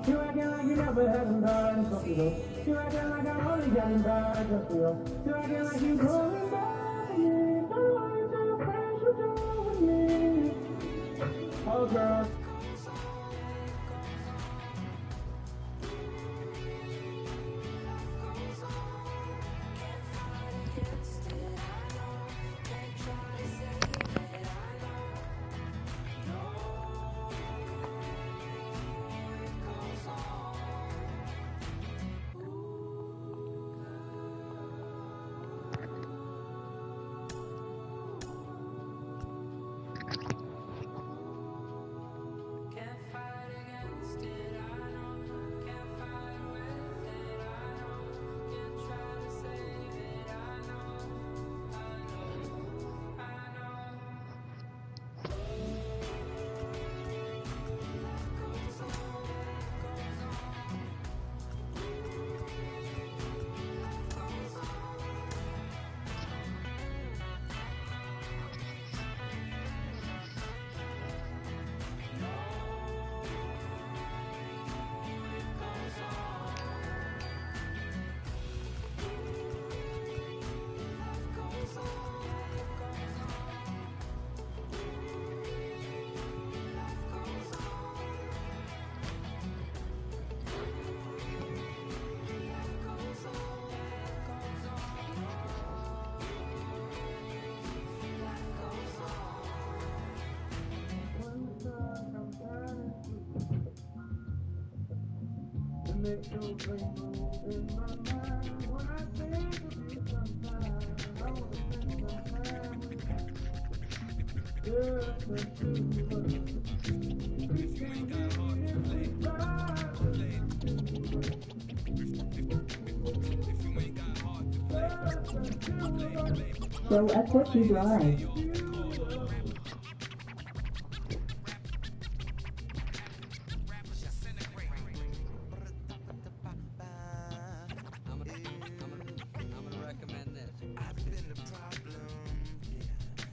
You acting like you never had them done, something else. You acting like I only got them done, just for you. You acting like you going back again. Don't worry, tell friends you do with me. Oh, girl. Show F4 Drive.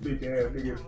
Big ass nigga.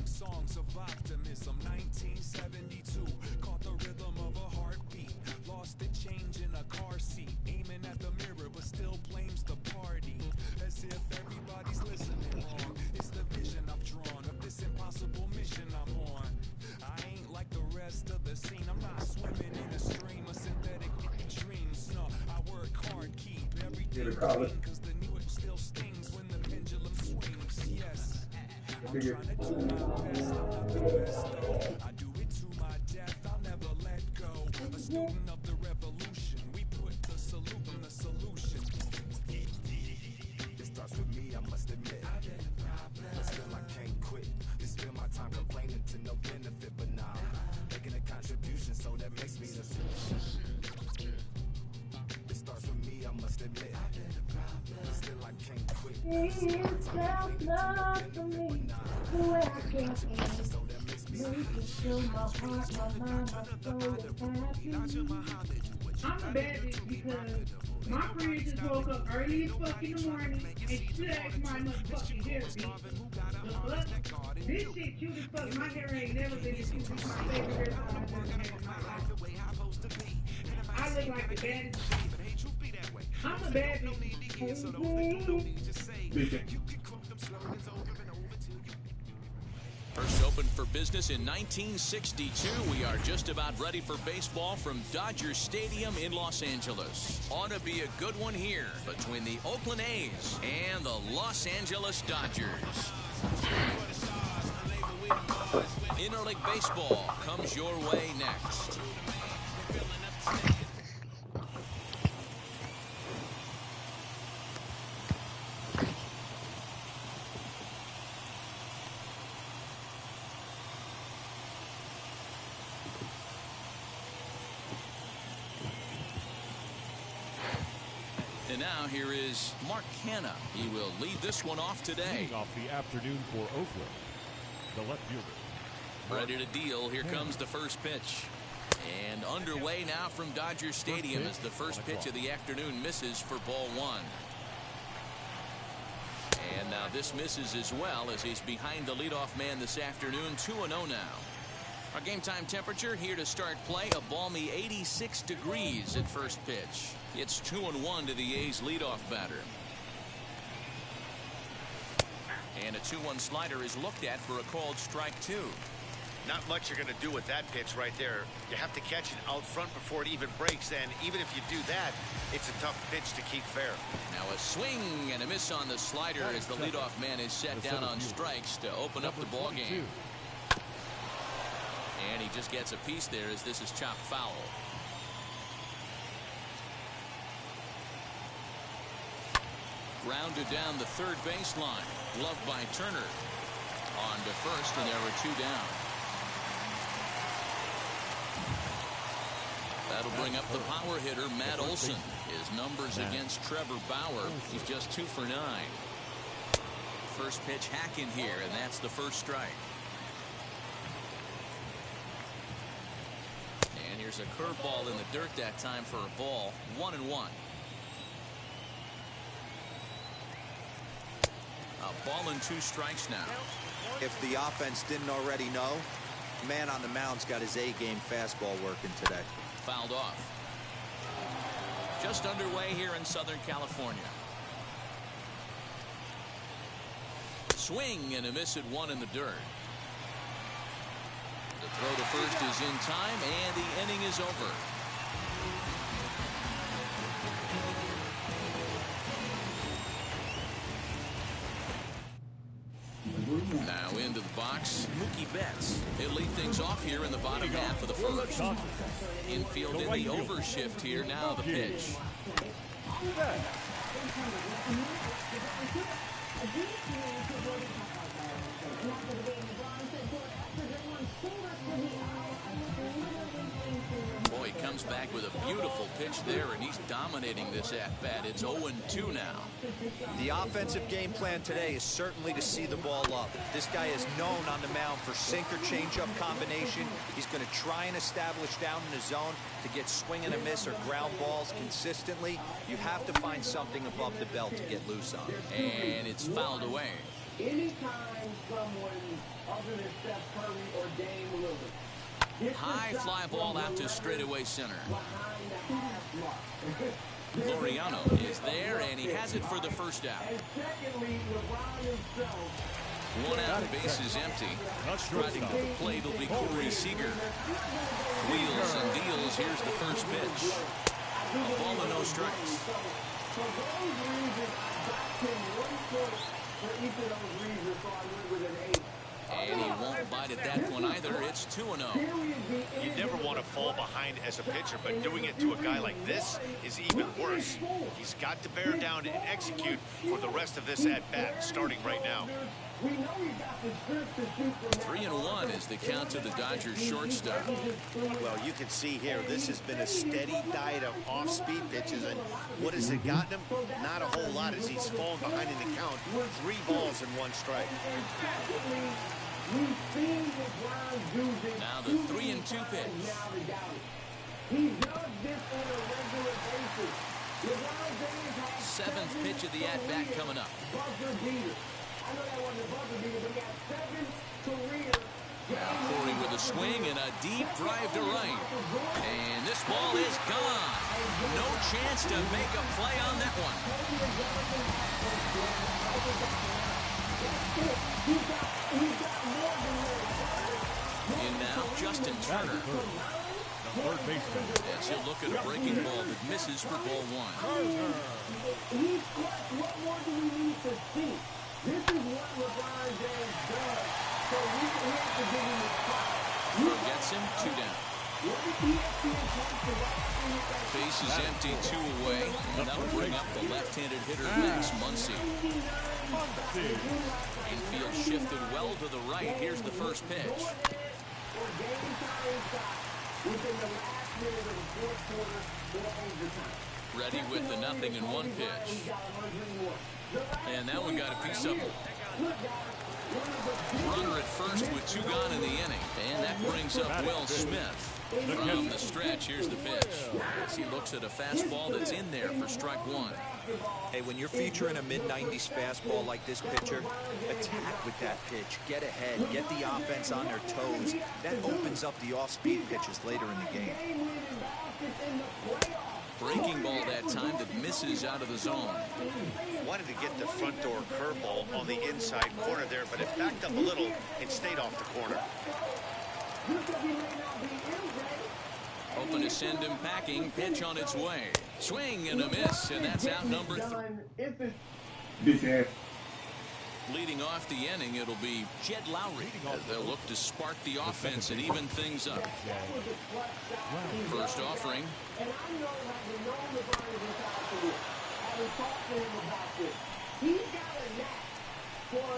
Songs of optimism, 1972. Caught the rhythm of a heartbeat. Lost the change in a car seat. Aiming at the mirror, but still blames the party. As if everybody's listening wrong. It's the vision I've drawn of this impossible mission I'm on. I ain't like the rest of the scene. I'm not swimming in a stream of synthetic dreams. No, I work hard, keep everything clean. Cause the new it still stings when the pendulum swings. Yes. I'm trying to do my best, I'm not the best though. I do it to my death, I'll never let go. A student of the revolution, we put the salute in the solution. It starts with me, I must admit. But still I can't quit. You spend my time complaining to no benefit, but nah. Making a contribution, so that makes me the solution. It's self-love for me, the way I care for you. Make it feel my heart, my mind, my soul is happy. I'm a bad bitch because my friend just woke up early as fuck in the morning and still asked my motherfucking hair, bitch. The fuck? This shit cute as fuck. My hair ain't never been as cute. This is my favorite hairstyle I've ever had in my life. I look like the baddest bitch. I'm a bad bitch. First opened for business in 1962. We are just about ready for baseball from Dodger Stadium in Los Angeles. Ought to be a good one here between the Oakland A's and the Los Angeles Dodgers. Interleague baseball comes your way next. And now here is Mark Canha. He will lead this one off today. Leading off the afternoon for Oakland, the left fielder. Ready to deal. Here comes the first pitch. And underway now from Dodger Stadium as the first pitch of the afternoon misses for ball one. And now this misses as well as he's behind the leadoff man this afternoon. 2-0 now. Our game time temperature here to start play, a balmy 86 degrees at first pitch. It's 2-1 to the A's leadoff batter. And a 2-1 slider is looked at for a called strike two. Not much you're going to do with that pitch right there. You have to catch it out front before it even breaks, and even if you do that, it's a tough pitch to keep fair. Now a swing and a miss on the slider as the leadoff man is set down on strikes to open up the ball game. And he just gets a piece there as this is chopped foul. Grounded down the third baseline. Gloved by Turner. On to first, and there were two down. That'll bring up the power hitter, Matt Olson. His numbers against Trevor Bauer, he's just 2 for 9. First pitch hack in here, and that's the first strike. And here's a curveball in the dirt that time for a ball. 1-1. A ball and 2 strikes now. If the offense didn't already know, the man on the mound's got his A-game fastball working today. Fouled off. Just underway here in Southern California. Swing and a miss at 1 in the dirt. The throw to first is in time, and the inning is over. Now into the box, Mookie Betts. He'll lead things off here in the bottom half of the first. Infield in the overshift here. Now the pitch. Boy, he comes back with a beautiful pitch there, and he's dominating this at-bat. It's 0-2 now. The offensive game plan today is certainly to see the ball up. This guy is known on the mound for sinker changeup combination. He's going to try and establish down in the zone to get swing and a miss or ground balls consistently. You have to find something above the belt to get loose on. And it's fouled away. Anytime someone other than Steph Curry or Dame Lillard, high fly ball out to straightaway center. Laureano is there, and he has it for the first out. One out, the base is empty. Riding to the plate will be Corey Seager. Wheels and deals. Here's the first pitch. A ball and no strikes. For those reasons, I backed him 1 point for each of those reasons, so I went with an 8. And he won't bite at that one either. It's 2-0. You never want to fall behind as a pitcher, but doing it to a guy like this is even worse. He's got to bear down and execute for the rest of this at-bat, starting right now. 3-1 is the count to the Dodgers shortstop. Well, you can see here, this has been a steady diet of off-speed pitches, and what has it gotten him? Not a whole lot as he's fallen behind in the count. 3 balls and 1 strike. Now the 3-2 pitch. He does this on a regular basis. 7th pitch of the at-bat coming up. Buzzer beater. I know that wasn't a buzzer beater, but he had 7 career. Now Corey with a swing and a deep drive to right. And this ball is gone. No chance to make a play on that one. And now Justin Turner. Third baseman. As he'll look at a breaking ball that misses for ball 1. He's clutch. What more do we need to see? This is what LeBron James does. So we have to give him a shot. Gets him 2 down. Base is empty, 2 away. And that'll bring up the left-handed hitter Max Muncy. Infield shifted well to the right. Here's the first pitch. Within the last minute of the fourth quarter or overtime. Ready with the 0-1 pitch. And that one got a piece of him. Runner at first with 2 gone in the inning. And that brings up Will Smith. From the stretch, here's the pitch. As he looks at a fastball that's in there for strike 1. Hey, when you're featuring a mid-90s fastball like this pitcher, attack with that pitch. Get ahead. Get the offense on their toes. That opens up the off-speed pitches later in the game. Breaking ball that time that misses out of the zone. Wanted to get the front door curveball on the inside corner there, but it backed up a little and stayed off the corner. Hoping to send him packing. Pitch on its way. Swing and a miss, and that's out number 3. Leading off the inning, it'll be Jed Lowry. As they'll look to spark the offense and even things up. First offering. And I know having known LeBron his entire career, having talked to him about this, he's got a knack for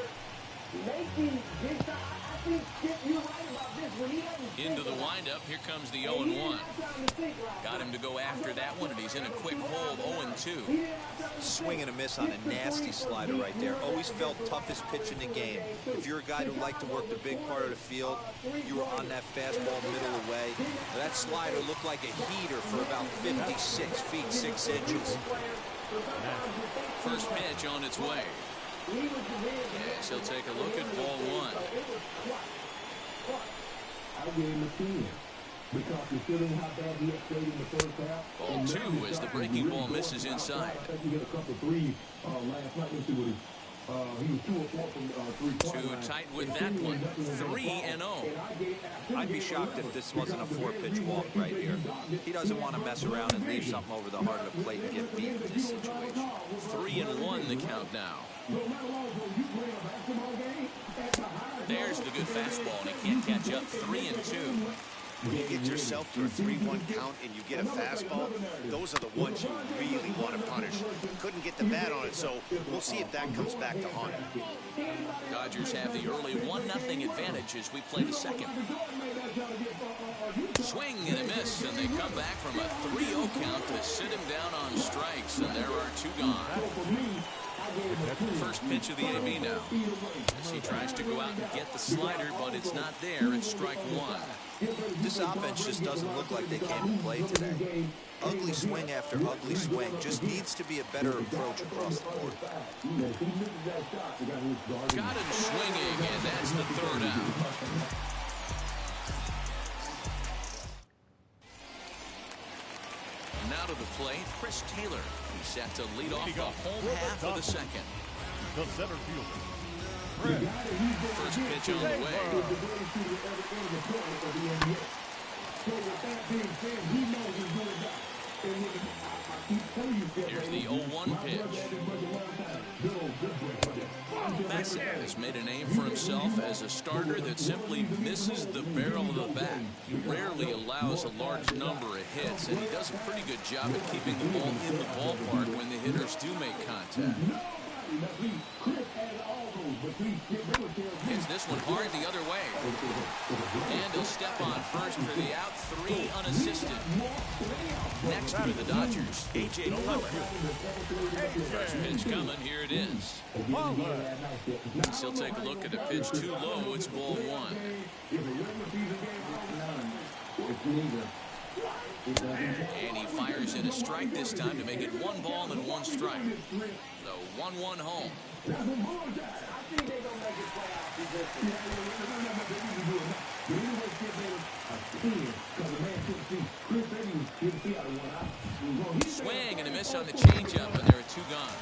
making big time. I think, Skip, you're right about this. When he doesn't into the windup, here comes the 0-1. Got him to go after that one, and he's in a quick hold, 0-2. Swing and a miss on a nasty slider right there. Always felt toughest pitch in the game. If you're a guy who liked to work the big part of the field, you were on that fastball middle away. That slider looked like a heater for about 56 feet 6 inches. First pitch on its way. Yes, he'll take a look at ball 1. I gave him a 10 because considering how bad he had played in the first half. Ball 2 as the breaking ball misses inside. I think he hit a couple of threes last night. Let's see what he was 2 or 4 from 3-point line. Too tight with that one. 3-0. I'd be shocked if this wasn't a 4-pitch walk right here. He doesn't want to mess around and leave something over the heart of the plate and get beat in this situation. 3-1 the count now. There's the good fastball, and he can't catch up. 3-2. When you get yourself to a 3-1 count and you get a fastball, those are the ones you really want to punish. Couldn't get the bat on it, so we'll see if that comes back to haunt him. Dodgers have the early 1-0 advantage as we play the second. Swing and a miss, and they come back from a 3-0 count to sit him down on strikes, and there are 2 gone. First pitch of the AB now. As he tries to go out and get the slider, but it's not there. It's strike 1. This offense just doesn't look like they came to play today. Ugly swing after ugly swing. Just needs to be a better approach across the board. Got him swinging, and that's the 3rd out. Now to the plate, Chris Taylor. He's set to lead off the home half of the second. The center fielder. First pitch on the way. Here's the 0-1 pitch. Bassett has made a name for himself as a starter that simply misses the barrel of the bat. He rarely allows a large number of hits, and he does a pretty good job at keeping the ball in the ballpark when the hitters do make contact. Hits this one hard the other way. And he'll step on first for the out. 3 unassisted. Next for the Dodgers, A.J. Preller. First pitch coming. Here it is. He'll take a look at a pitch too low. It's ball 1. And he fires in a strike this time to make it 1 ball and 1 strike. The 1-1 home. Swing and a miss on the changeup, and there are 2 gone.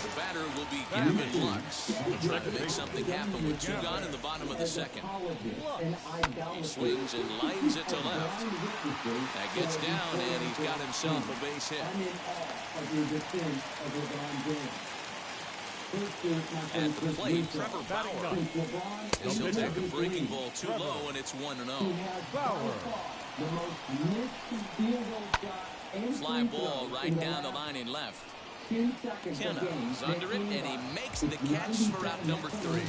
The batter will be Gavin Lux. Trying to make something happen with 2 gone in the bottom of the second. He swings and lines it to left. That gets down, and he's got himself a base hit. At the plate, Trevor Bauer. He'll take a breaking ball too low, and it's 1-0. Bauer. Fly ball right down the line in left. Kenna is under it, and he makes the catch for out number 3.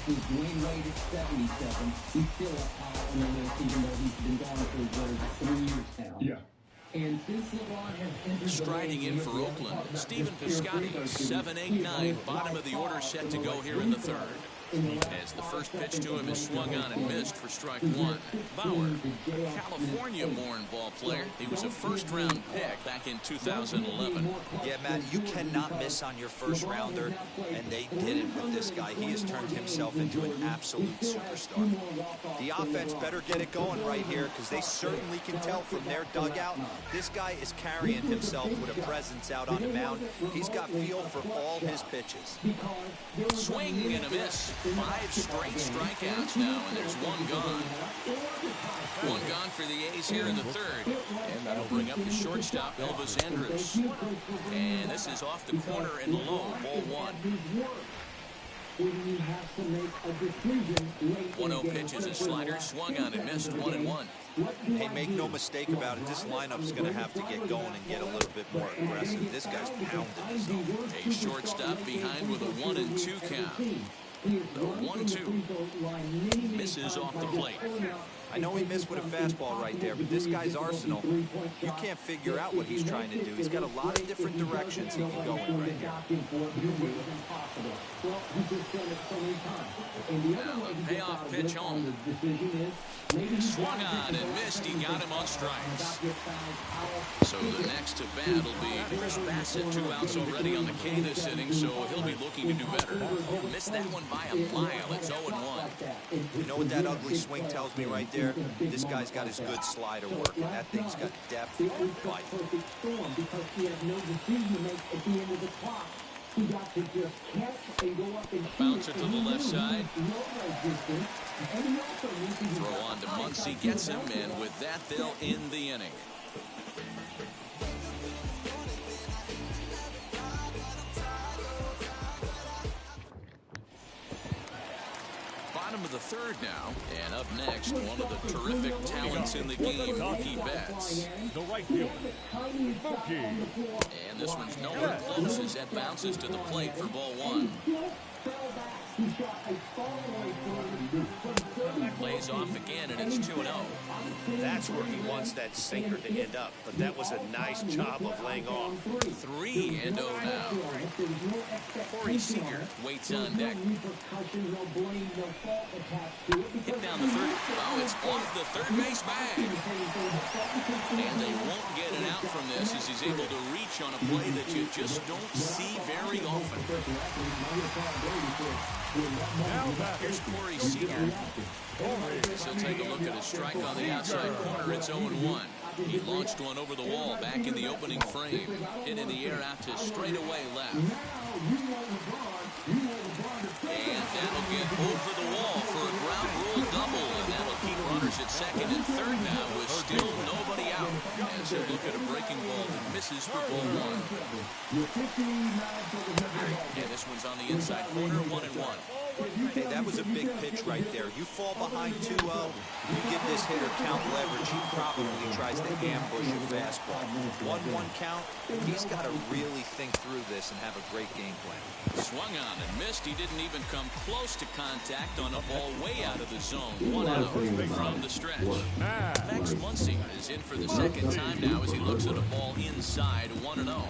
Yeah. Striding in for Oakland, Stephen Piscotty, 7-8-9, bottom of the order set to go here in the 3rd. As the first pitch to him is swung on and missed for strike 1. Bauer, California-born ball player. He was a first-round pick back in 2011. Yeah, Matt, you cannot miss on your first rounder, and they did it with this guy. He has turned himself into an absolute superstar. The offense better get it going right here, because they certainly can tell from their dugout this guy is carrying himself with a presence out on the mound. He's got feel for all his pitches. Swing and a miss. 5 straight strikeouts now, and there's 1 gone. 1 gone for the A's here in the 3rd. And that'll bring up the shortstop, Elvis Andrus. And this is off the corner and low, ball 1. 1-0 pitch is a slider, swung on and missed, 1-1. Hey, make no mistake about it, this lineup's going to have to get going and get a little bit more aggressive. This guy's pounding his own. A shortstop behind with a 1-2 count. The 1-2 misses off the plate. I know he missed with a fastball right there, but this guy's arsenal, you can't figure out what he's trying to do. He's got a lot of different directions he can go in right here. Now the payoff pitch home. Swung on and missed. He got him on strikes. So the next to bat will be Chris Bassett. 2 outs already on the K this inning, so he'll be looking to do better. Missed that one by a mile. It's 0-1. You know what that ugly swing tells me right there? This guy's got his good slider working. That thing's got depth and bite. Bouncer to the left side. Throw on to Muncy, gets him, and with that, they'll end the inning. Bottom of the 3rd now, and up next, one of the terrific talents in the game, Mookie Betts. The right fielder, Mookie. And this one's nowhere close as that bounces to the plate for ball 1. Plays off again, and it's 2-0. That's where he wants that sinker to end up, but that was a nice job of laying off. 3-0 now. Corey Seager waits on deck. Hit down the 3rd. Oh, it's off the 3rd base bag. And they won't get an out from this as he's able to reach on a play that you just don't see very often. Here's Corey Seager. He'll take a look at a strike on the outside corner. It's 0-1. He launched one over the wall back in the opening frame. Hit in the air out to straightaway left. And that'll get over the wall for a ground rule double. And that'll keep runners at 2nd and 3rd now with still nobody out. As they look at a breaking ball that misses for ball 1. And this one's on the inside corner, 1-1. Hey, that was a big pitch right there. You fall behind 2-0, you give this hitter count leverage, he probably tries to ambush a fastball. 1-1 count, he's got to really think through this and have a great game plan. Swung on and missed. He didn't even come close to contact on a ball way out of the zone. 1 out from the stretch. Max Muncy is in for the second time now as he looks at a ball inside 1-0.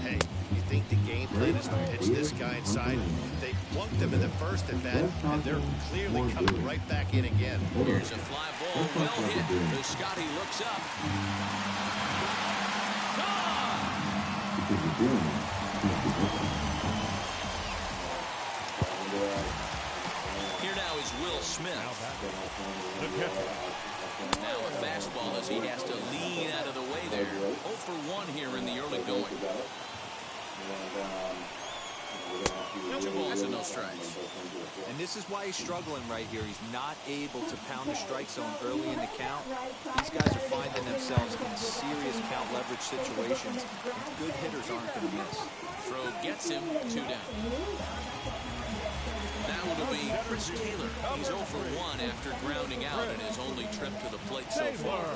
Hey, you think the game plan is to pitch this guy inside? They plunked him in the first at bat, and they're clearly coming right back in again. Here's a fly ball, well hit. As Scotty looks up. Here now is Will Smith. Now a fastball as he has to lean out of the way there. 0 for 1 here in the early going. 2 balls and no strikes. And this is why he's struggling right here. He's not able to pound the strike zone early in the count. These guys are finding themselves in serious count leverage situations, and good hitters aren't going to miss. Throw gets him 2 down. Now it'll be Chris Taylor. He's 0 for 1 after grounding out in his only trip to the plate so far.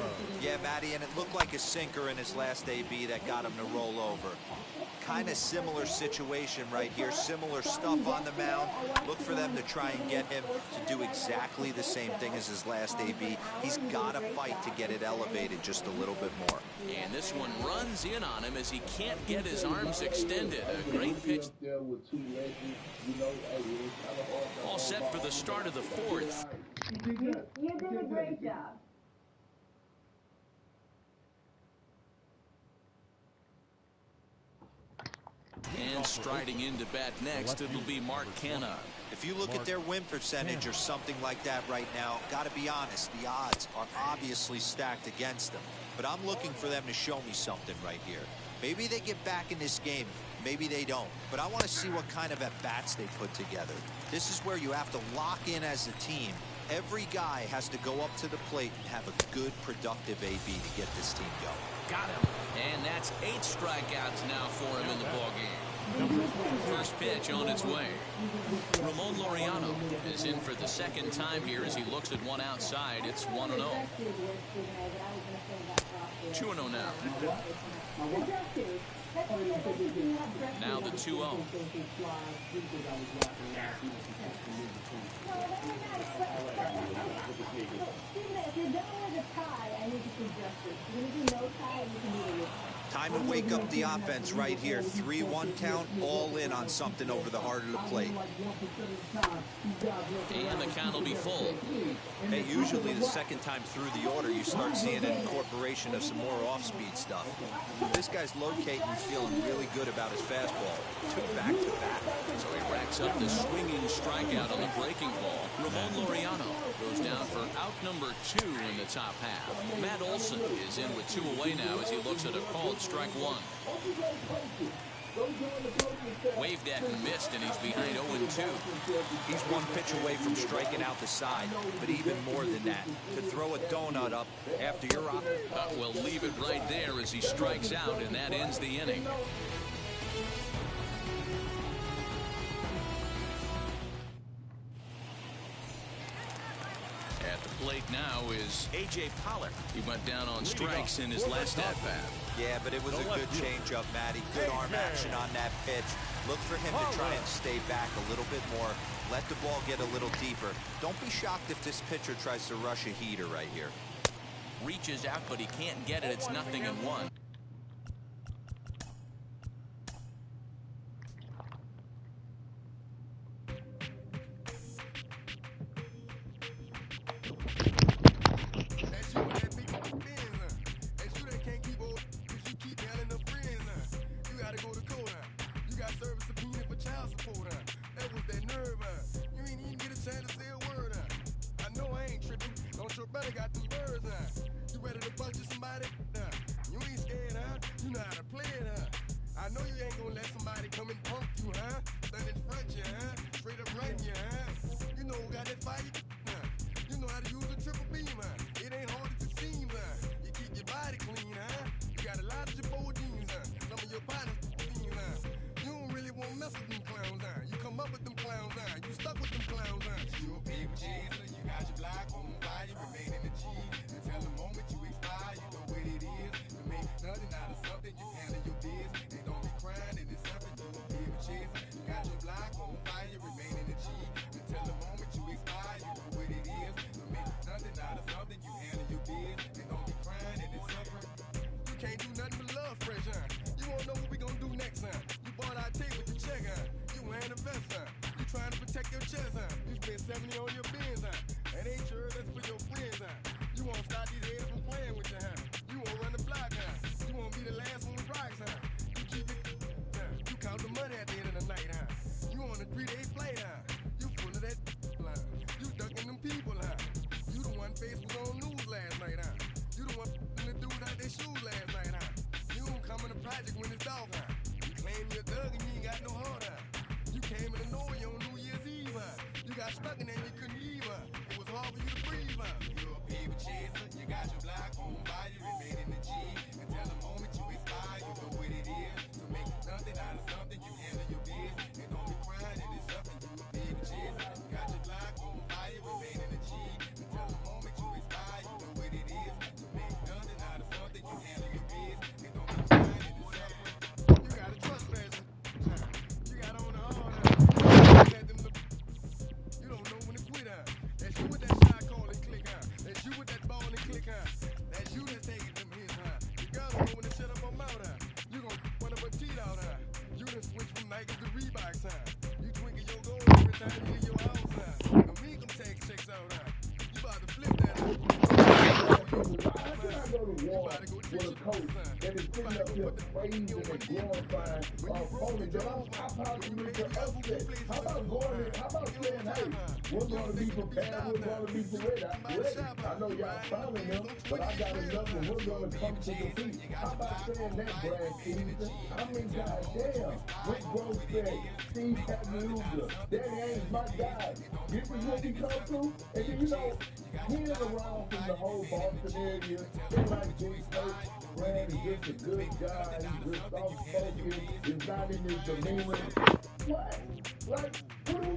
Yeah, Matty, and it looked like a sinker in his last AB that got him to roll over. Kind of similar situation right here. Similar stuff on the mound. Look for them to try and get him to do exactly the same thing as his last AB. He's got to fight to get it elevated just a little bit more. And this one runs in on him as he can't get his arms extended. A great pitch. All set for the start of the 4th. You did a great job. And striding into bat next, it'll be Mark Canha. If you look at their win percentage or something like that right now, got to be honest, the odds are obviously stacked against them. But I'm looking for them to show me something right here. Maybe they get back in this game. Maybe they don't. But I want to see what kind of at-bats they put together. This is where you have to lock in as a team. Every guy has to go up to the plate and have a good, productive AB to get this team going. Got him. And that's 8 strikeouts now for him in the ballgame. First pitch on its way. Ramon Laureano is in for the second time here as he looks at one outside. It's 1-0. 2-0 now. Now the 2-0. Time to wake up the offense right here. 3-1 count, all in on something over the heart of the plate. And the count will be full. Hey, usually the second time through the order, you start seeing an incorporation of some more off-speed stuff. This guy's locating and feeling really good about his fastball. 2 back-to-back. So he racks up the swinging strikeout on the breaking ball. Ramon Laureano goes down for out number 2 in the top half. Matt Olson is in with 2 away now as he looks at a called strike 1. Waved at and missed, and he's behind 0-2. He's 1 pitch away from striking out the side, but even more than that, to throw a donut up after you're up. We'll leave it right there as he strikes out, and that ends the inning. At the plate now is A.J. Pollock. He went down on strikes in his last at-bat. Yeah, but it was a good changeup, Matty. Good arm action on that pitch. Look for him to try and stay back a little bit more. Let the ball get a little deeper. Don't be shocked if this pitcher tries to rush a heater right here. Reaches out, but he can't get it. It's 0-1. Mess with them clowns, you come up with them clowns, trying to vest, huh? You trying to protect your chest, huh? You spend 70 on your bins, huh? And ain't sure that's for your friends, huh? You won't stop these heads from playing with you, huh? You won't run the block, huh? You won't be the last one with rocks, huh? You keep it, huh? You count the money at the end of the night, huh? You on a 3-day flight, huh? You full of that, huh? You ducking them people, huh? You the one face was on news last night, huh? You the one the dude out their shoes last night, huh? You don't come in the project when it's dark, huh? You claim you're a thug and you ain't got no heart, huh? You came in the Norway on New Year's Eve, huh? You got stuck in there and you couldn't leave, huh? It was hard for you to breathe, huh? You're a paper chaser, you got your block on fire, you remain in the G. Until the moment you expire, you know what it is. To make nothing out of something, you handle your biz. And don't be crying, it is something, you a paper chaser. You got your block on fire, you remain in the G. Until the moment you expire, you know what it is. To make nothing out of something, you handle your biz. And don't be crying, it is something. You got a trust measure. You got on the hard, you don't know when to quit, huh? That's you with that shot call and click, huh? That's you with that ball and click, huh? That's you that's taking them hits, huh? The girl don't know when to shut up her mouth, huh? You gon' one of her teeth out, huh? You done switch from Nike to Reeboks, huh? You twinkle your gold every time you leave your house, huh? And me come take checks out, huh? You about to flip that, huh? I go to war with a coach that is sitting up here praising and glorifying our opponent that I'm possibly upset. How about going in, how about saying, hey, we're going to be prepared, we're going to be ready. I know y'all fouling them, but I got enough and we're going to come to defeat. How about saying that, Brad Kingston? I mean, goddamn, Rick Gross said, Steve Chattanooga, Danny Ainge, my guys, this is what we come to. And then, you know, hearing around from the whole Boston area, they like Jay Hurt. Brad is just a good guy. He's just soft-spoken. He's not in his demeanor. What? Like, who?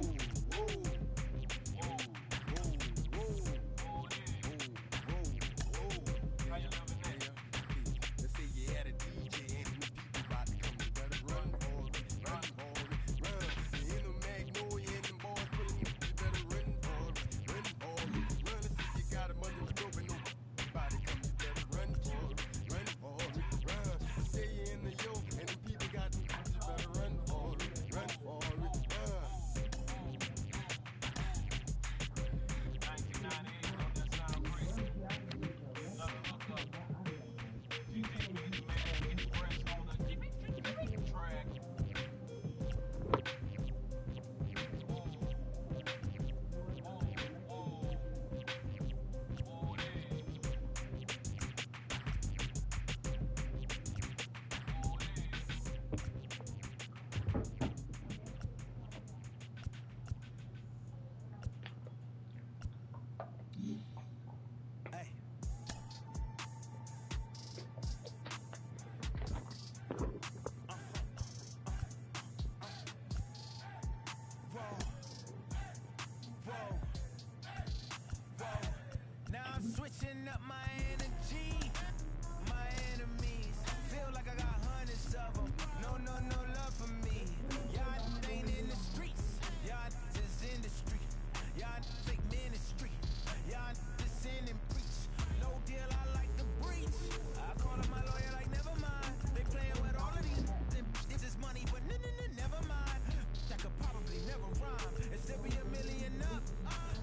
Switching up my energy, my enemies feel like I got hundreds of them. No love for me. Y'all ain't in the streets, y'all is industry. Y'all take ministry, y'all just sin and preach. No deal, I like the breach. I call up my lawyer like never mind. They playing with all of these. This is money, but never mind. That could probably never rhyme. It still be $1 million up.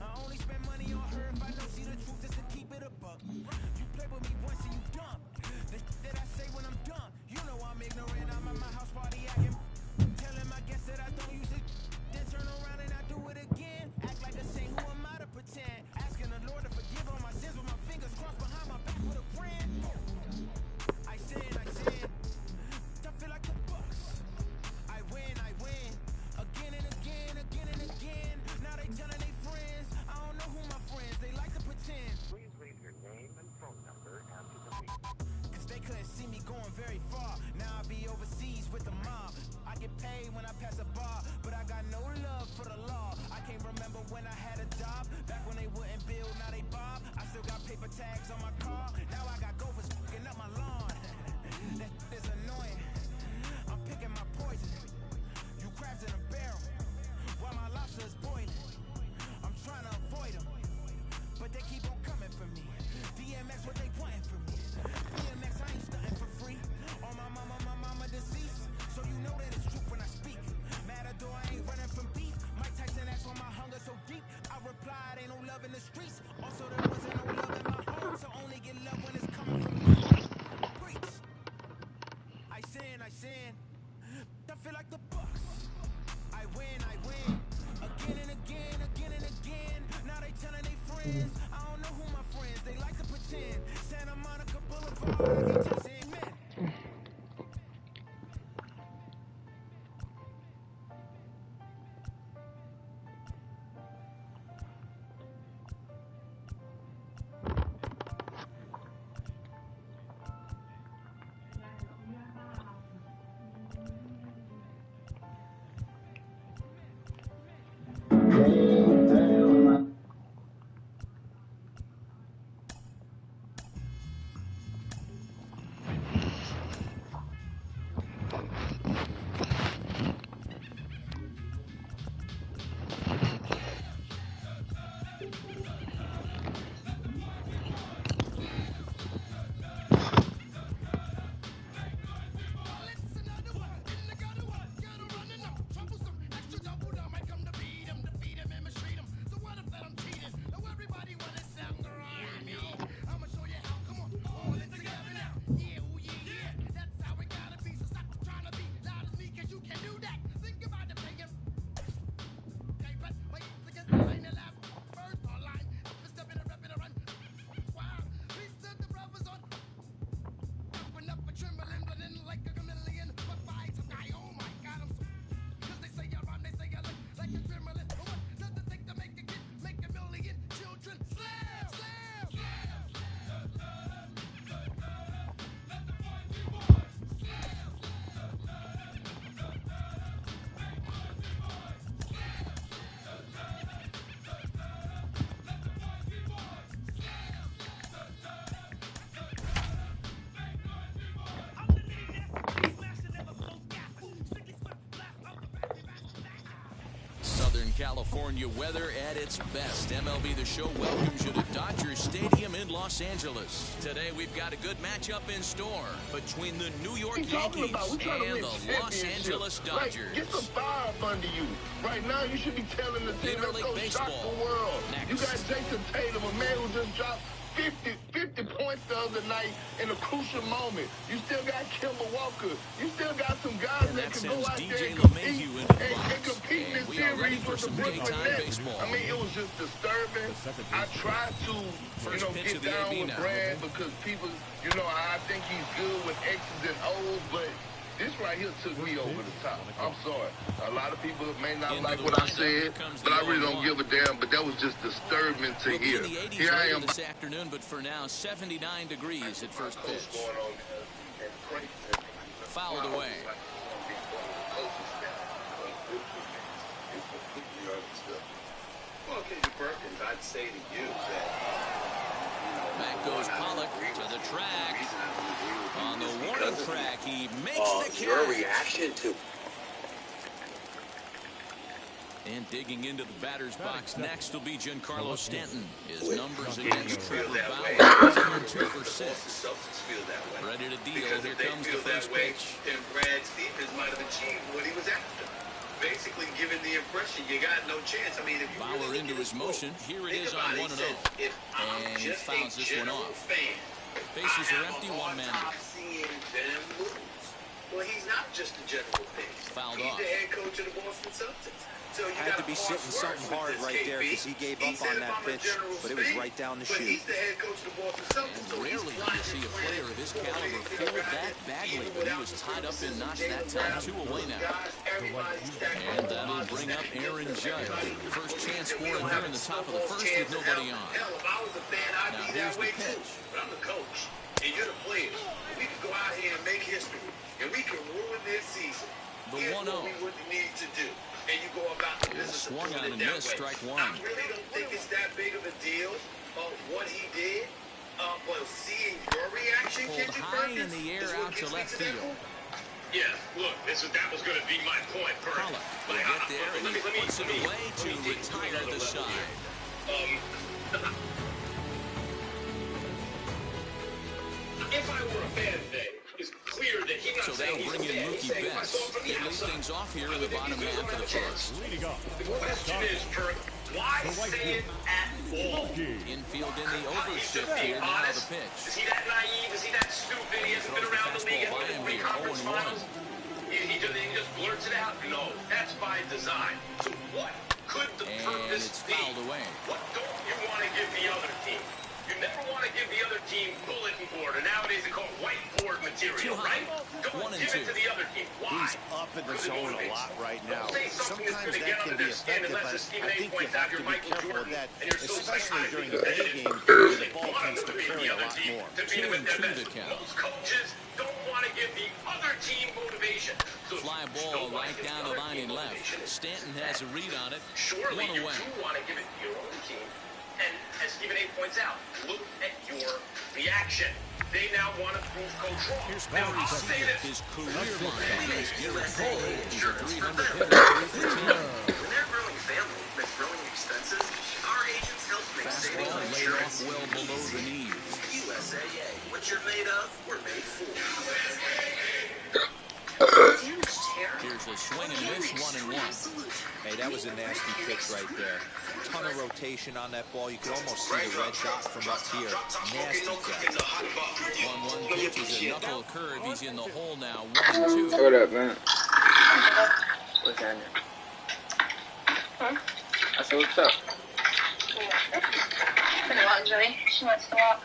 I only spend money on her if I don't see the truth just to keep it a buck. You play with me once and you dumb. The that I say when I'm done. You know I'm ignorant, I'm at my house party acting. Telling my guests that I don't use it. Then turn around and I do it again. Act like a saint, who am I to pretend? Asking the Lord to forgive all my sins with my fingers crossed behind my back with a grin. I sin. I feel like the Bucks. I win. Again and again. Now they telling they friends. I don't know who my friends, they like to pretend. Please leave your name and phone number after the beep. Cause they couldn't see me going very far. Now I be overseas with the mob. I get paid when I pass a bar, but I got no love for the law. I can't remember when I had a job. Back when they wouldn't build, now they bob. I still got paper tags on my car. Now I got gophers fucking up my lawn. That is annoying. I'm picking my poison. You crabs in a barrel while my lobster is boiling. I'm trying to avoid them, but they keep on coming for me. DMX, what they wanting from me? DMX, I ain't stunting for free. On my mama deceased, so you know that it's true when I speak. Matador, I ain't running Southern California weather at its best. MLB The Show welcomes you to Dodger Stadium in Los Angeles. Today we've got a good matchup in store between the New York Yankees and the Los Angeles Dodgers. Like, get some fire up under you. Right now you should be telling the team to go shock the world. Next. You got Jason Tatum, a man who just dropped 50 points the other night in a crucial moment. You still got Kemba Walker. You still got some guys that can go out there and compete in this series with the Brooklyn Nets. I mean, it was just disturbing. I tried to, get down with Brad because people, I think he's good with X's and O's, but this right here took me over the top. I'm sorry. A lot of people may not like what I said, but I really don't give a damn. But that was just disturbing to hear. Here I am this afternoon, but for now, 79 degrees at first pitch. Fouled away. Well, Kenny Perkins, I'd say to you that back goes Pollock to the track. On the warning track, he makes the catch. Your reaction to... And digging into the batter's box next will be Giancarlo Stanton. His numbers against Trevor Bauer. He's 2 for 6. Ready to deal. Here comes the first pitch. And Brad Stevens might have achieved what he was after. Basically giving the impression you got no chance. I mean, if you Bauer really into his motion. Here it is on 1-0. And he fouls this one off. Bases are empty, one man out. Well, he's not just a general pitch. Fouled he's off. the head coach of the Boston Celtics. So you had to be sitting something hard right there because he gave up on that pitch, but it was right down the chute. He's the head coach of the Boston Celtics. And rarely do you see a player of his caliber feel that badly, but he was tied up and notched that time 2 away now. And that'll bring up Aaron Judge. First chance for him here in the top of the first with nobody on. Now here's the pitch. But I'm the coach, and you're the players. We can go out here and make history, and we can ruin this season. The 1-0. Here's what we would need to do. And you go about the business swung on and missed, strike one. I really don't think it's that big of a deal of what he did. But seeing your reaction, pulled high in the air out to left field. Yeah, look, that was going to be my point, Bert. Pollock will get there, and he puts it away to retire the side. If I were a fan today, it's clear that he got. So that'll bring in Mookie Betts. They lead things off here in the bottom half of the first. Leading off. The question is, Kurt, why say it at all? Infield in the overshift here, now the pitch. Is he that naive? Is he that stupid? He hasn't been around the league in the conference finals. He just blurts it out. No, that's by design. So what could the purpose be? Away. What don't you want to give the other team? You never want to give the other team bulletin board, or nowadays they call it whiteboard material, right? Go and give it to the other team. Why? He's up in the zone a lot right now. Sometimes that can be effective, but I think you have to be careful of that, especially during the day game, where the ball tends to carry a lot more. 2-2 the count. Most coaches don't want to give the other team motivation. So fly ball right down the line and left. Stanton has a read on it. Surely you away. do want to give it to your own team. And as Stephen A. points out, look at your reaction. they now want to prove control. Here's Now, Corey I'll say Seager, this. his career line against Garrett USA Cole. He's a insurance for 300 them. hitter, 3 for 10. When they're growing family with growing expenses, our agents help make saving on Fastball laid off insurance well below the easy. knees. USAA. What you're made of, we're made for. Here's a swing and miss, 1-1. Hey, that was a nasty pitch right there. Ton of rotation on that ball. You could almost see the red dot from up here. Nasty catch. 1-1 pitch is a knuckle curve. He's in the hole now, 1-2. What up, man? What's happening? Huh? I said, what's up? Gonna walk, Zoe. She wants to walk.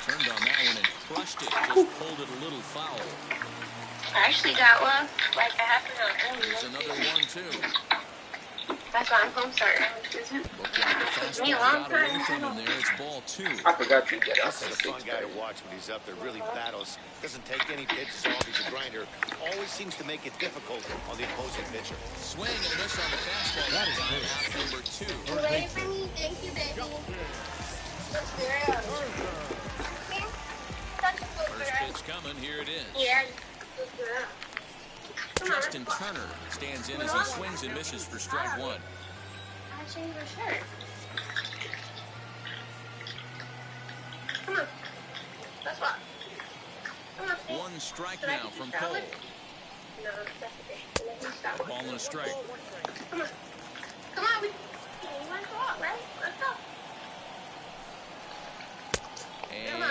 Turned on that one and crushed it. Just pulled it a little foul. I actually got one like a half an hour early. There's another 1-2. That's why I'm home starting. Looked like the Me a fastball long got time. away from him there. It's ball 2. I forgot to get This is a fun guy to watch when he's up there. Really battles. Doesn't take any pitches off. He's a grinder. Always seems to make it difficult on the opposing pitcher. Swing and a miss on the fastball. That is out number 2. You ready for me? Thank you, baby. Let's do it. First pitch coming. Here it is. Yeah. Let's do it. Justin Turner stands in as he swings and misses for strike 1. I changed my shirt. Come on. Let's walk. Come on. 1 strike now from Cole. No, that's okay. Let me stop. Ball and a strike. Come on. Come on. We want to walk, right? Let's go.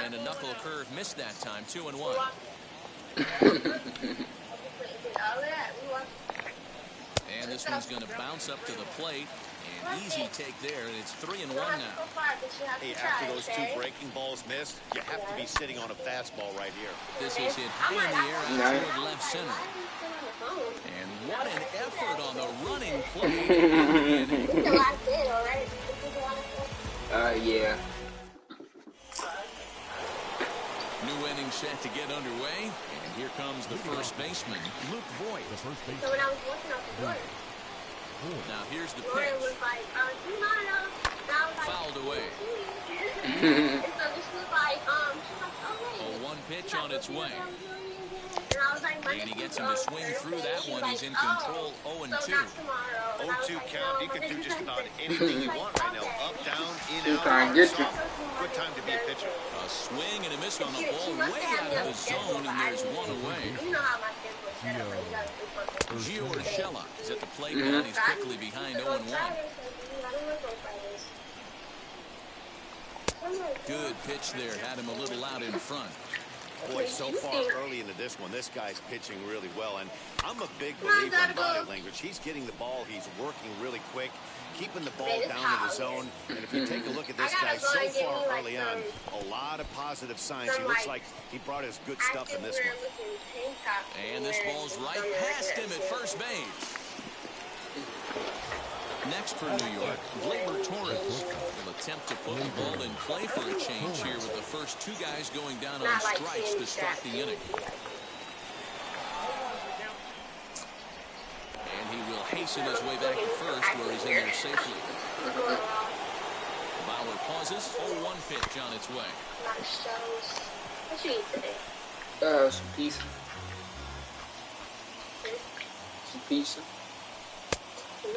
And a knuckle curve missed that time. 2-1. And this one's going to bounce up to the plate. An easy take there, and it's 3-1 now. Hey, after those 2 breaking balls missed, you have to be sitting on a fastball right here. This is hit high in the air out toward left center. And what an effort on the running play. Yeah. New inning set to get underway. And here comes the first baseman, Luke Voigt. So when I was walking out the door, Now here's the Lauren pitch. was like, Fouled away. and so this was like, she's like, oh, wait. A 1 pitch on its way. And I was like, And he gets him to swing through that one. He's in control, 0-2. 0-2 count. You can do just about anything you want right now. Up, down, in, She's out, trying to get you. soft. Good time to be a pitcher. A swing and a miss on the ball, way out of the zone, and there's 1 away. You know how my kids were set up, like, you gotta do something. Gio Urshela is at the plate now, and he's quickly behind 0-1. Good pitch there, had him a little out in front. Boy, so far early into this one, this guy's pitching really well. And I'm a big believer in body language. He's getting the ball. He's working really quick, keeping the ball down in the zone. And if you take a look at this guy so far early on, a lot of positive signs. He looks like he brought his good stuff in this one. And this ball's right past him at first base. Next for New York, Gleyber Torres will attempt to put the ball in play for a change here with the first 2 guys going down on strikes to start the inning. And he will hasten his way back to first where he's in there safely. Bauer pauses, 0-1 pitch on its way. What you eat today? Some pizza. Some pizza.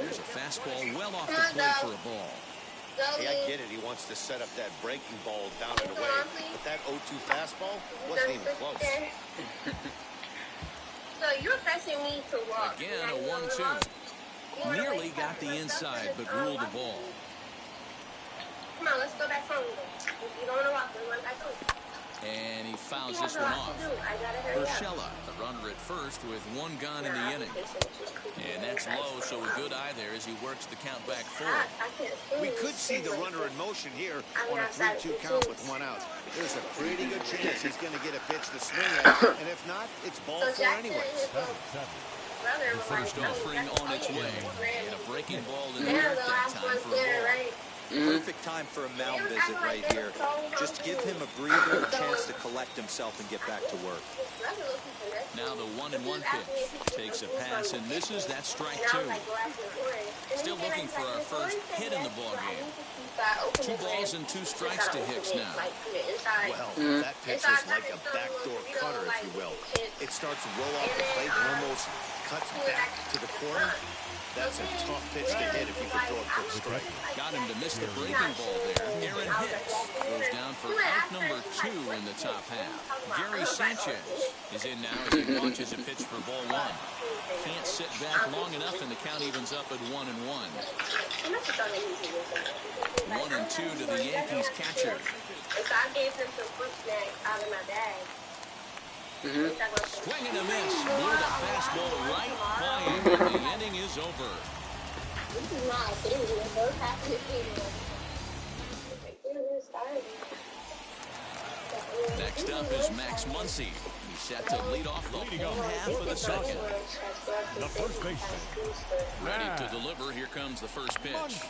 There's a fastball well off the plate for a ball. Hey, I get it. He wants to set up that breaking ball down and away. But that 0-2 fastball wasn't even close. So you're pressing me to walk. Again, a 1-2. Nearly got the inside, but ruled the ball. Come on, let's go back home. If you don't want to walk, we went back home. And he fouls this one off. Urshela, the runner at first with 1 gone in the inning. And that's low, so a good eye there as he works the count back 4. We could see the runner in motion here on a 3-2 count with 1 out. There's a pretty good chance he's going to get a pitch to swing at, and if not, it's ball 4 anyways. The first offering on its way. And a breaking ball in the dirt that time for a ball. Perfect time for a mound visit right here. Just give him a breather, a chance to collect himself and get back to work. Now the 1-1 pitch takes a pass and misses. That's strike two. Still looking for our first hit in the ball game. 2 balls and 2 strikes to Hicks now. Well, that pitch is like a backdoor cutter, if you will. It starts to roll off the plate and almost cuts back to the corner. That's a tough pitch to hit if you can throw it for a strike. Got him to miss the breaking ball there. Aaron Hicks goes down for out number 2 in the top half. Gary Sanchez is in now as he launches a pitch for ball 1. Can't sit back long enough, and the count evens up at 1-1. 1-2 to the Yankees catcher. I gave them some fruit snacks out of my bag. Swing and a miss. Blew the fastball right by him, and the inning is over. This is my opinion. Both have to be. Next up is Max Muncy. He's set to lead off the home half of the second. The first baseman. Ready to deliver. Here comes the first pitch.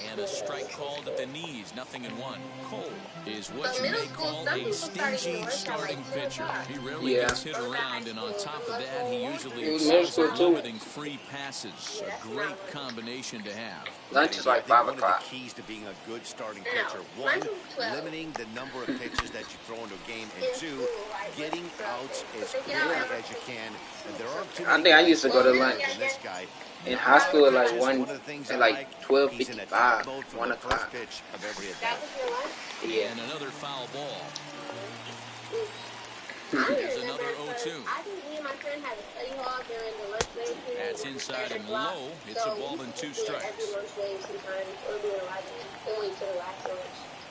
And a strike called at the knees. 0-1. Cole is what you may call a stingy starting pitcher. He rarely gets hit around, and on top of that, he usually excels at limiting free passes. A great combination to have. Lunch is like 5 o'clock. One of the keys to being a good starting pitcher: 1, limiting the number of pitches that you throw into a game, and 2, getting outs as quickly as you can. And there are too many I think I used to go to lunch this guy. in high school at like 12:55, 1 o'clock. Yeah. And another foul ball. There's another 0-2. That's inside and low. It's a ball and 2 strikes.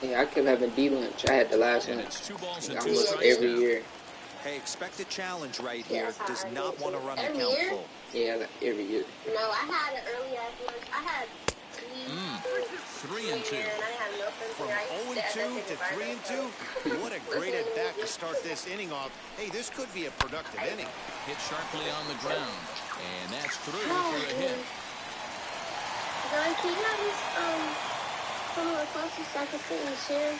Yeah, I kept having D lunch. I had the last one. It's 2 balls and 2 almost strikes every now. year. Hey, expect a challenge right here. Does not want to run the count full. Yeah, like every year. No, I had an early ass lunch. I had 3 and 2. From 0-2 to 3-2, what a great at bat to start this inning off. Hey, this could be a productive inning. Hit sharply on the ground, and that's through for a hit. John, can you have this come a little closer so I can sit in the chair?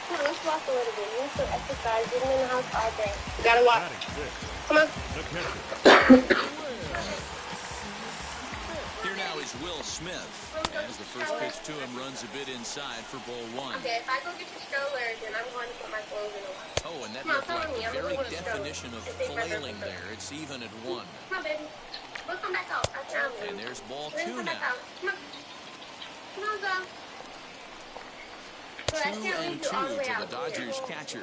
Come on, let's walk a little bit. We need some exercise. We've been in the house all day. We gotta walk. Come on. Here now is Will Smith. As the first pitch to him runs a bit inside for ball 1. Okay, if I go get the stroller, then I'm going to put my clothes in the water. Oh, and that looked like the very definition of flailing there. It's even at 1. Come on, baby. We'll come back out. I found you. And there's ball We'll 2 come now. back out. Come on. Come on, Zoe. 2 and 2 to the Dodgers catcher.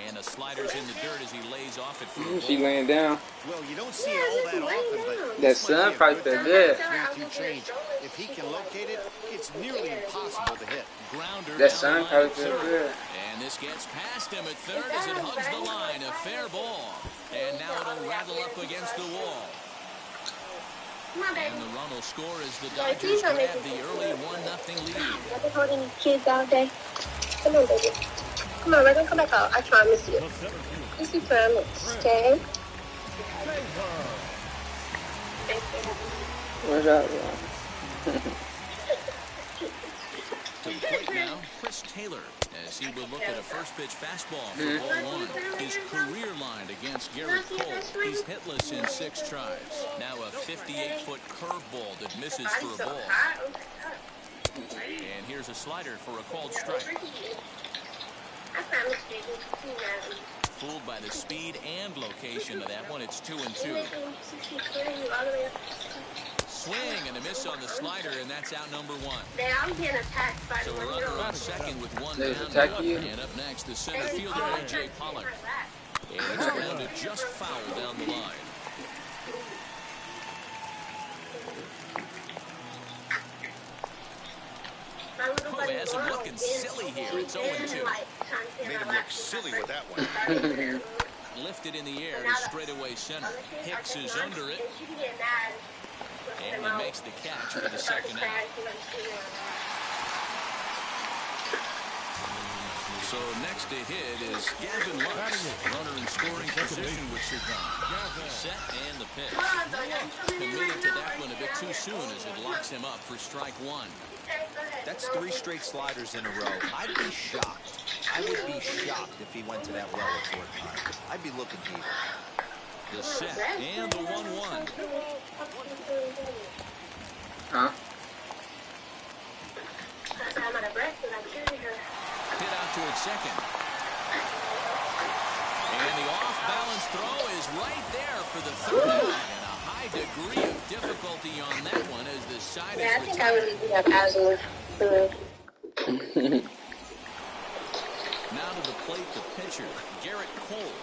And a slider's in the dirt as he lays off it for a ball. She laying down. Well, you don't see it all that often, but That sun probably feel good. 3-2 change. If he can locate it, it's nearly impossible to hit. Grounder That down sun the line probably at feel third. good. And this gets past him at third as it hugs the line. A fair ball. And now it'll rattle up against the wall. And the run will score as the Dodgers grab the early 1-0 lead. I've been holding kids all day. Come on, baby. Come on, we're gonna come back out. I promise you. Just you promise, okay? What's up, To the plate now, Chris Taylor, as he will look at a first pitch fastball for ball 1. His career line against Garrett Cole. He's hitless in 6 tries. Now a 58-foot curveball that misses for a ball. And here's a slider for a called strike. Fooled by the speed and location of that one. It's 2 and 2. Swing and a miss on the slider, and that's out number 1. I'm being attacked by So the we're under on second with 1 They down. attack you? And up next, the center fielder, A.J. Pollock. And it's grounded just foul down the line. Oh, it has him looking silly here. It's 0-2. Made him look silly with that one. Lifted in the air to straightaway center. Hicks is under it. And he makes the catch for the second out. So next to hit is Gavin Lux. Runner in scoring position with Chicago. Set and the pitch. Committed to that one a bit too soon as it locks him up for strike 1. That's 3 straight sliders in a row. I'd be shocked be shocked if he went to that well a fourth time. I'd be looking deep. The set and the 1-1. Huh? Hit out toward second. And the off-balance throw is right there for the third out. And a high degree of difficulty on that one as the side is I think I really do have asthma. Now to the plate, the pitcher, Garrett Cole,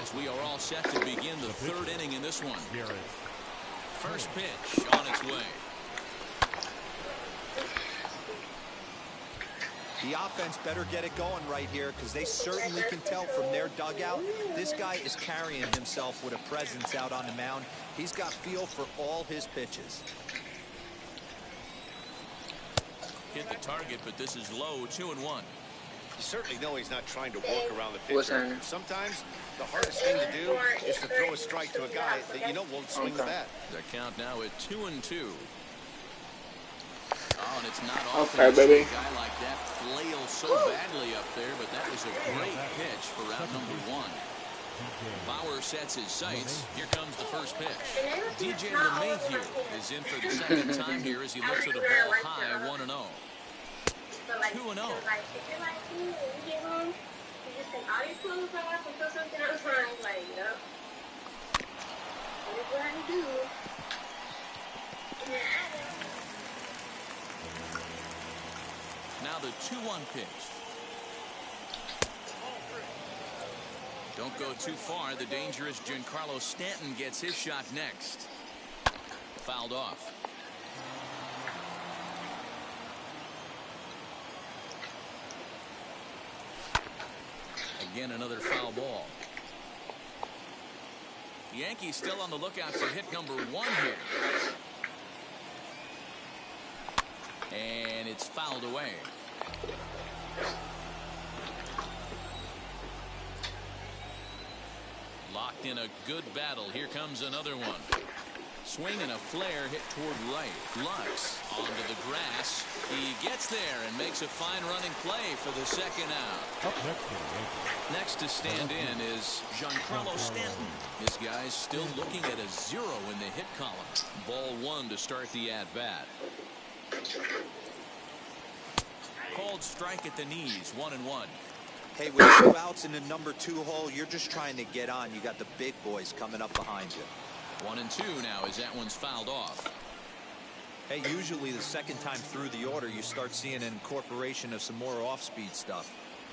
as we are all set to begin the third inning in this one. First pitch on its way. The offense better get it going right here because they certainly can tell from their dugout. This guy is carrying himself with a presence out on the mound. He's got feel for all his pitches. Hit the target, but this is low, 2-1. You certainly know he's not trying to work around the pitcher. Sometimes the hardest thing to do is to throw a strike to a guy that you know won't swing the bat. The count now at 2-2. Oh, and it's not often Okay, baby. a guy like that flail so badly up there, but that was a great pitch for out number 1. Bauer sets his sights. Here comes the first pitch. DJ LeMahieu is in for the second time here as he looks at a ball high, 1-0. 2-0. Now the 2-1 pitch. Don't go too far. The dangerous Giancarlo Stanton gets his shot next. Fouled off. Again, another foul ball. The Yankees still on the lookout for hit number 1 here. And it's fouled away. Locked in a good battle. Here comes another one. Swing and a flare hit toward right. Lux onto the grass. He gets there and makes a fine running play for the second out. Next to stand in is Giancarlo Stanton. His guy's still looking at a 0 in the hit column. Ball 1 to start the at-bat. Called strike at the knees, 1-1. Hey, with 2 outs in the number 2 hole, you're just trying to get on. You got the big boys coming up behind you. 1-2 now as that one's fouled off. Hey, usually the second time through the order, you start seeing an incorporation of some more off-speed stuff.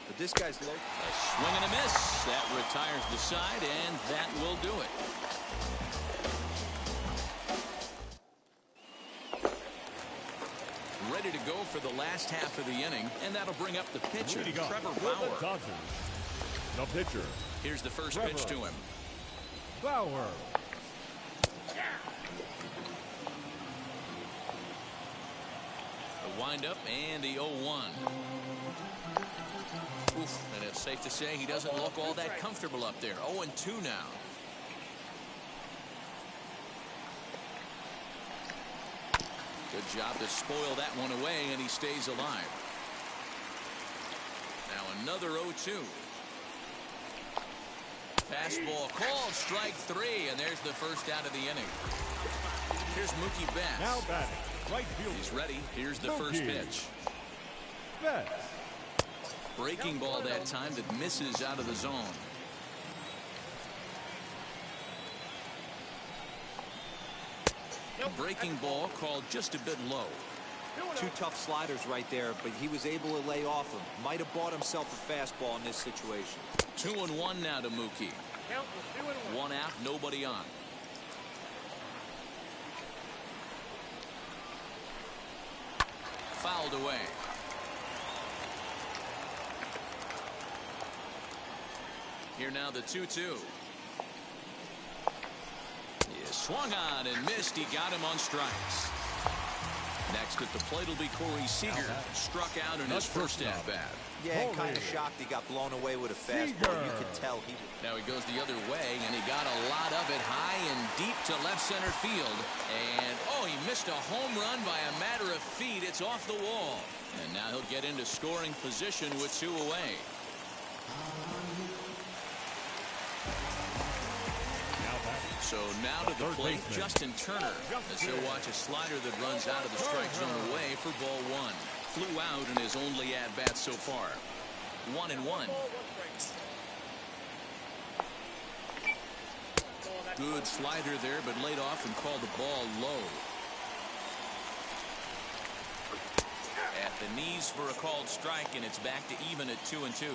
But this guy's low. A swing and a miss. That retires the side, and that will do it. Ready to go for the last half of the inning, and that'll bring up the pitcher, Trevor Bauer. The pitcher. Here's the first pitch to him. Bauer. The windup and the 0-1. Oof, and it's safe to say he doesn't look all that comfortable up there. 0-2 now. Good job to spoil that one away, and he stays alive. Now another 0-2. Fastball called, strike 3, and there's the first out of the inning. Here's Mookie Betts. Now batting, right field. He's ready. Here's the first pitch. Betts. Breaking ball that time that misses out of the zone. Breaking ball called just a bit low. 2 tough sliders right there, but he was able to lay off them. Might have bought himself a fastball in this situation. 2-1 now to Mookie. 1 out, nobody on. Fouled away. Here now the 2-2. Swung on and missed. He got him on strikes. Next at the plate will be Corey Seager. Struck out in his first at-bat. Yeah, kind of shocked he got blown away with a fastball. You could tell he... Now he goes the other way, and he got a lot of it high and deep to left center field. And, oh, he missed a home run by a matter of feet. It's off the wall. And now he'll get into scoring position with 2 away. So now to the plate, Justin Turner, as he'll watch a slider that runs out of the strike zone away for ball one. Flew out in his only at-bat so far. 1-1. Good slider there, but laid off and called the ball low. At the knees for a called strike, and it's back to even at 2-2.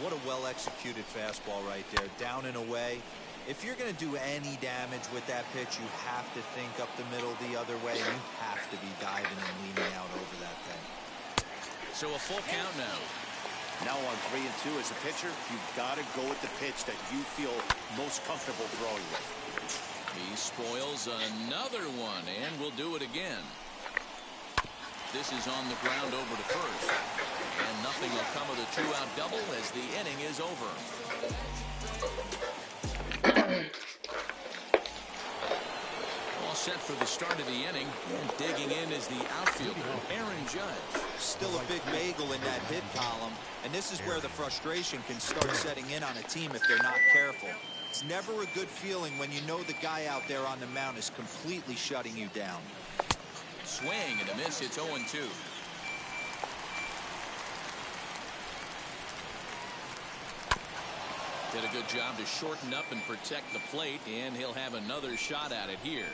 What a well-executed fastball right there, down and away. If you're going to do any damage with that pitch, you have to think up the middle the other way. You have to be diving and leaning out over that thing. So a full count now. Now on 3-2 as a pitcher, you've got to go with the pitch that you feel most comfortable throwing with. He spoils another one, and will do it again. This is on the ground over to first. And nothing will come of the two-out double as the inning is over. All set for the start of the inning, and digging in is the outfielder, Aaron Judge. Still a big bagel in that hit column, and this is where the frustration can start setting in on a team if they're not careful. It's never a good feeling when you know the guy out there on the mound is completely shutting you down. Swing and a miss. It's 0-2. Did a good job to shorten up and protect the plate, and he'll have another shot at it here.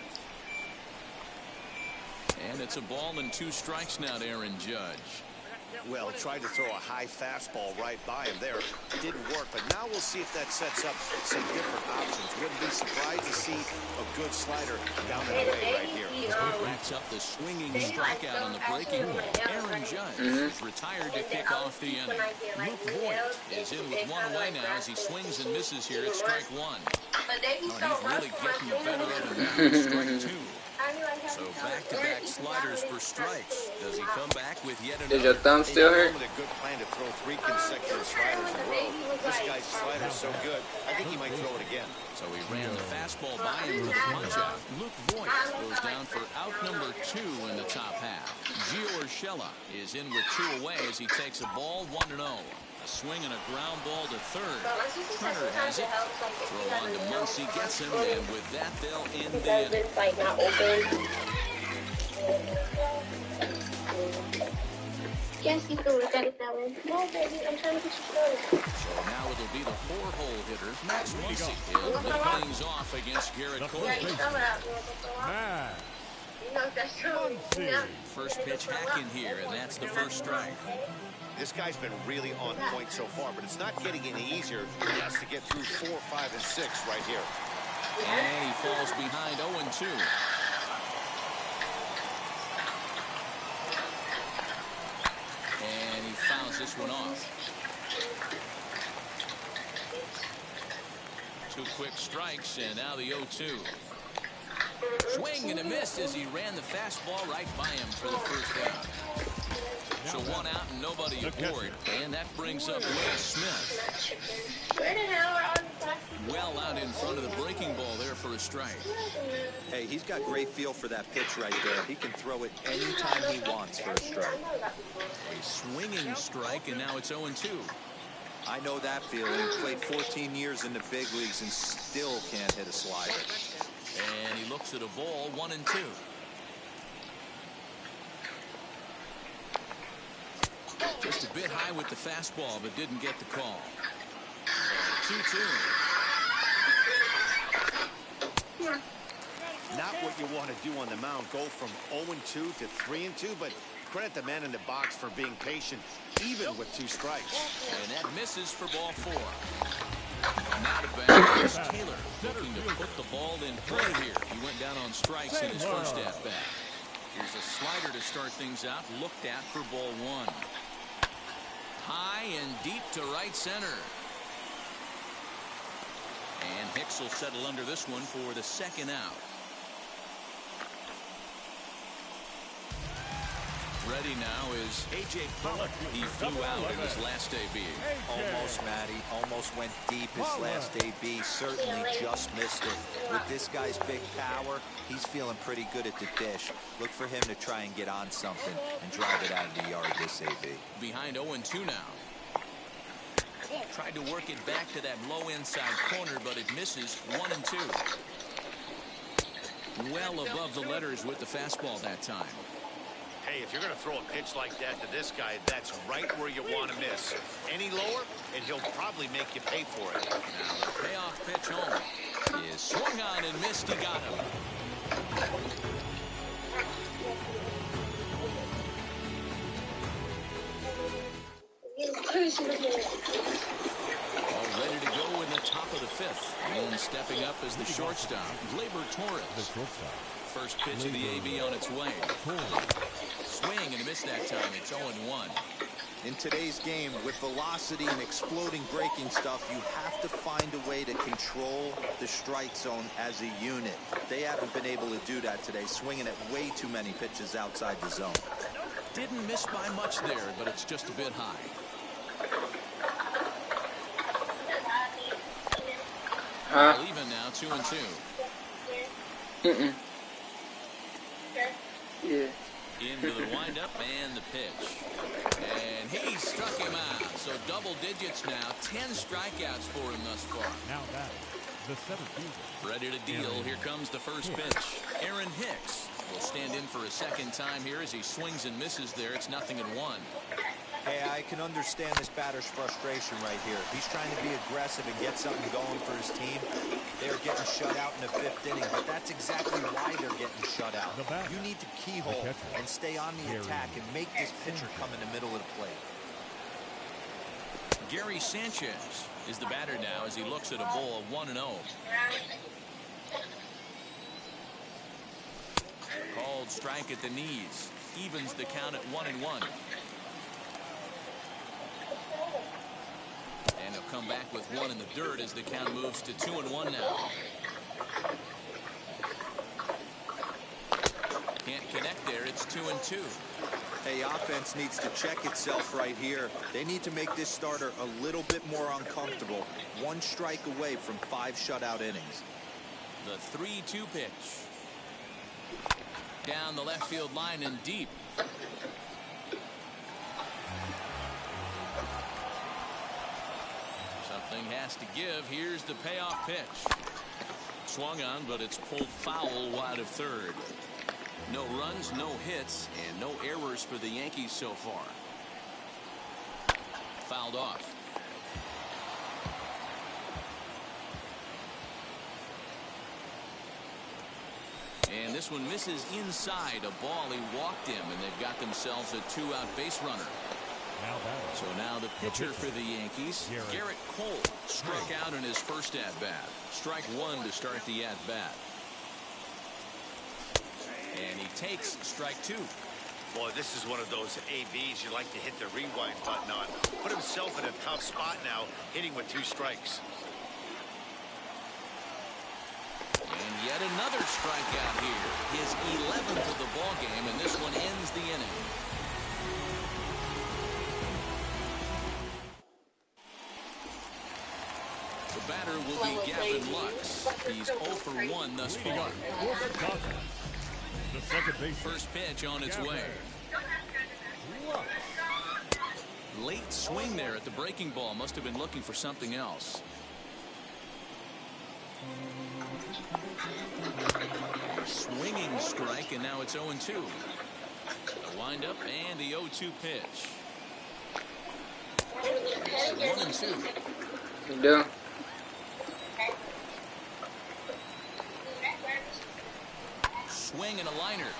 And it's a ball and 2 strikes now to Aaron Judge. Well, tried to throw a high fastball right by him there. Didn't work, but now we'll see if that sets up some different options. Wouldn't be surprised to see a good slider down and away right here. Racks up the swinging strikeout on the breaking ball. Aaron Judge is retired to kick off the inning. Luke Voigt is in with 1 away now as he swings and misses here at strike 1. He's really getting the better of him now at strike 2. So back-to-back sliders for strikes. Does he come back with yet another? Is your thumb still hurt? With a good plan to throw 3 consecutive sliders in a row. This guy's slider's so good, I think he might throw it again. So he ran the fastball by him for the punch-out. Luke Voigt goes down for out number 2 in the top half. Gio Urshela is in with 2 away as he takes a ball 1-0. A swing and a ground ball to third. Turner has it. Throw on to Muncy, gets him, and with that they'll end the inning. Yes, you can look at it that way. No, baby, I'm trying to get you started. So now it'll be the 4-hole hitter, Max Muncy. He'll lift things off against Garrett Cole. First pitch hack in here, and that's the first strike. This guy's been really on point so far, but it's not getting any easier. He has to get through 4, 5, and 6 right here. And he falls behind 0-2. And he fouls this one off. 2 quick strikes, and now the 0-2. Swing and a miss as he ran the fastball right by him for the first out. So 1 out and nobody aboard, and that brings up Will Smith. Well out in front of the breaking ball there for a strike. Hey, he's got great feel for that pitch right there. He can throw it anytime he wants for a strike. A swinging strike, and now it's 0-2. I know that feeling. Played 14 years in the big leagues and still can't hit a slider. And he looks at a ball, 1-2. Just a bit high with the fastball, but didn't get the call. 2-2. Not what you want to do on the mound. Go from 0-2 to 3-2, but credit the man in the box for being patient, even with 2 strikes. And that misses for ball 4. Now to bat is Taylor, looking to put the ball in play here. He went down on strikes in his first at-bat. Here's a slider to start things out, looked at for ball 1. High and deep to right center. And Hicks will settle under this one for the second out. Ready now is A.J. Pollock. He flew out in his last AB. Almost, Matty. Almost went deep his last AB. Certainly just missed it. With this guy's big power, he's feeling pretty good at the dish. Look for him to try and get on something and drive it out of the yard this AB. Behind 0-2 now. Tried to work it back to that low inside corner, but it misses. 1-2. Well above the letters with the fastball that time. Hey, if you're going to throw a pitch like that to this guy, that's right where you want to miss. Any lower, and he'll probably make you pay for it. Now the payoff pitch home is swung on and missed. He got him. All ready to go in the top of the fifth. And stepping up is the shortstop, Gleyber Torres. First pitch of the AB on its way. Swing and a miss that time. It's 0-1. In today's game, with velocity and exploding breaking stuff, you have to find a way to control the strike zone as a unit. They haven't been able to do that today, swinging at way too many pitches outside the zone. Didn't miss by much there, but it's just a bit high. Even now, 2-2. Yeah. Into the windup and the pitch. And he struck him out. So double digits now. 10 strikeouts for him thus far. Now that the seventh fielder. Ready to deal. Here comes the first pitch. Aaron Hicks will stand in for a second time here as he swings and misses there. It's 0-1. Hey, I can understand this batter's frustration right here. He's trying to be aggressive and get something going for his team. They're getting shut out in the fifth inning, but that's exactly why they're getting shut out. You need to keyhole and stay on the attack and make this pitcher come in the middle of the plate. Gary Sanchez is the batter now as he looks at a ball of 1-0. Called strike at the knees. Evens the count at 1-1. And he'll come back with one in the dirt as the count moves to 2-1 now. Can't connect there. It's 2-2. Hey, offense needs to check itself right here. They need to make this starter a little bit more uncomfortable. One strike away from 5 shutout innings. The 3-2 pitch. Down the left field line and deep. Something has to give. Here's the payoff pitch. Swung on, but it's pulled foul wide of third. No runs, no hits, and no errors for the Yankees so far. Fouled off. And this one misses inside a ball. He walked him, and they've got themselves a 2-out base runner. So now the pitcher for the Yankees, Garrett Cole, struck out in his first at-bat. Strike one to start the at-bat. And he takes strike two. Boy, this is one of those ABs you like to hit the rewind button on. Put himself in a tough spot now, hitting with 2 strikes. And yet another strikeout here. His 11th of the ball game, and this one ends the inning. The batter will be Gavin Lux. He's 0 for 1 thus far. The second base. First pitch on its way. Late swing there at the breaking ball. Must have been looking for something else. Swinging strike, and now it's 0-2. A windup and the 0-2 pitch. It's 1-2. Yeah. Swing and a liner.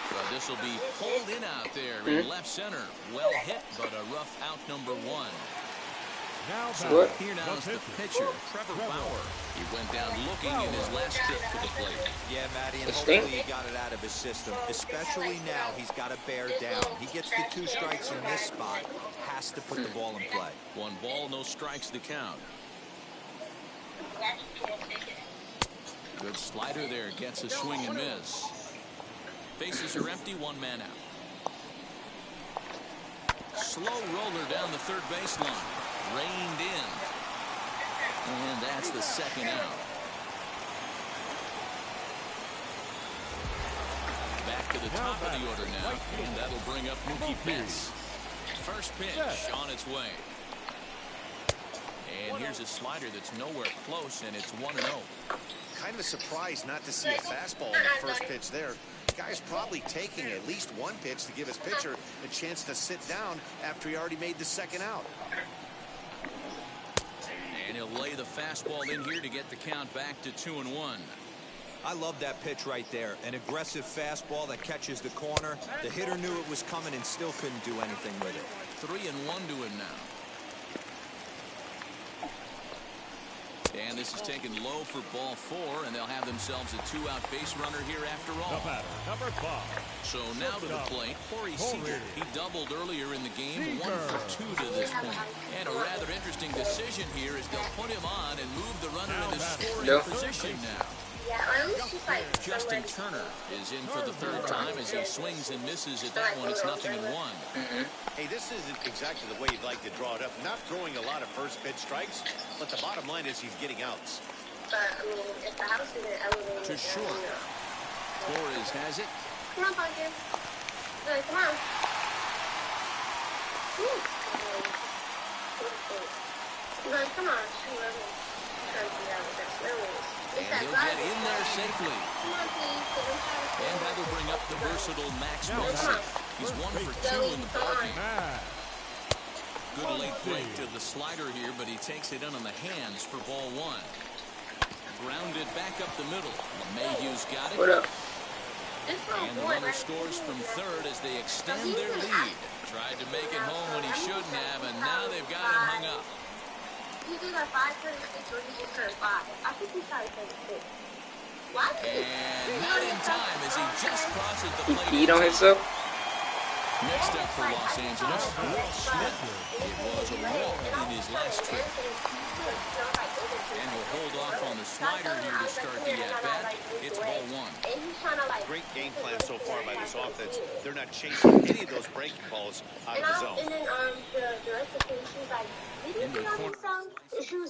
But this will be pulled in out there in left center. Well hit, but a rough out number 1. Now so here now is the pitcher, Trevor Bauer. He went down looking in his last trip to the plate. Yeah, Matty, and hopefully he got it out of his system. Especially now, he's got to bear down. He gets the 2 strikes in this spot. Has to put the ball in play. 1 ball, no strikes to count. Good slider there, gets a swing and miss. Bases are empty, 1 man out. Slow roller down the third baseline. Reined in. And that's the second out. Back to the top of the order now. And that'll bring up Mookie Betts. First pitch on its way. And here's a slider that's nowhere close, and it's 1-0. Kind of surprised not to see a fastball in the first pitch there. The guy's probably taking at least one pitch to give his pitcher a chance to sit down after he already made the second out. And he'll lay the fastball in here to get the count back to 2-1. I love that pitch right there. An aggressive fastball that catches the corner. The hitter knew it was coming and still couldn't do anything with it. 3-1 to him now. And this is taken low for ball 4, and they'll have themselves a 2-out base runner here after all. The batter, number 5. So now to the plate, Corey Seager. He doubled earlier in the game, 1 for 2 to this point. And a rather interesting decision here is they'll put him on and move the runner in the scoring position now. Justin Turner is in for the 3rd time as he swings and misses at that one. It's 0-1. Hey, this isn't exactly the way you'd like to draw it up. Not throwing a lot of first pitch strikes, but the bottom line is he's getting outs. But, I mean, if the house is elevated... To short. Flores has it. Come on, Pumpkin. Good, come on. Good, come on. And he'll get in there safely. And that'll bring up the versatile Max Muncy. He's 1 for 2 in the ballgame. Good late break to the slider here, but he takes it in on the hands for ball 1. Grounded back up the middle. LeMahieu's got it. What up? And the runner scores from 3rd as they extend their lead. Tried to make it home when he shouldn't have, and now they've got him hung up. He did a 5-36 or he just turned 5. I think he started 36. Why did and not in time as he just crosses the plate. He peed on himself? Next up for Los Angeles, Will Smith. It was a walk in his last trip. And we'll hold off on the slider here to start the at-bat. It's ball 1. Great game plan so far by this offense. They're not chasing any of those breaking balls out of the zone. And then the rest of the team, she was like, did you put on himself? She was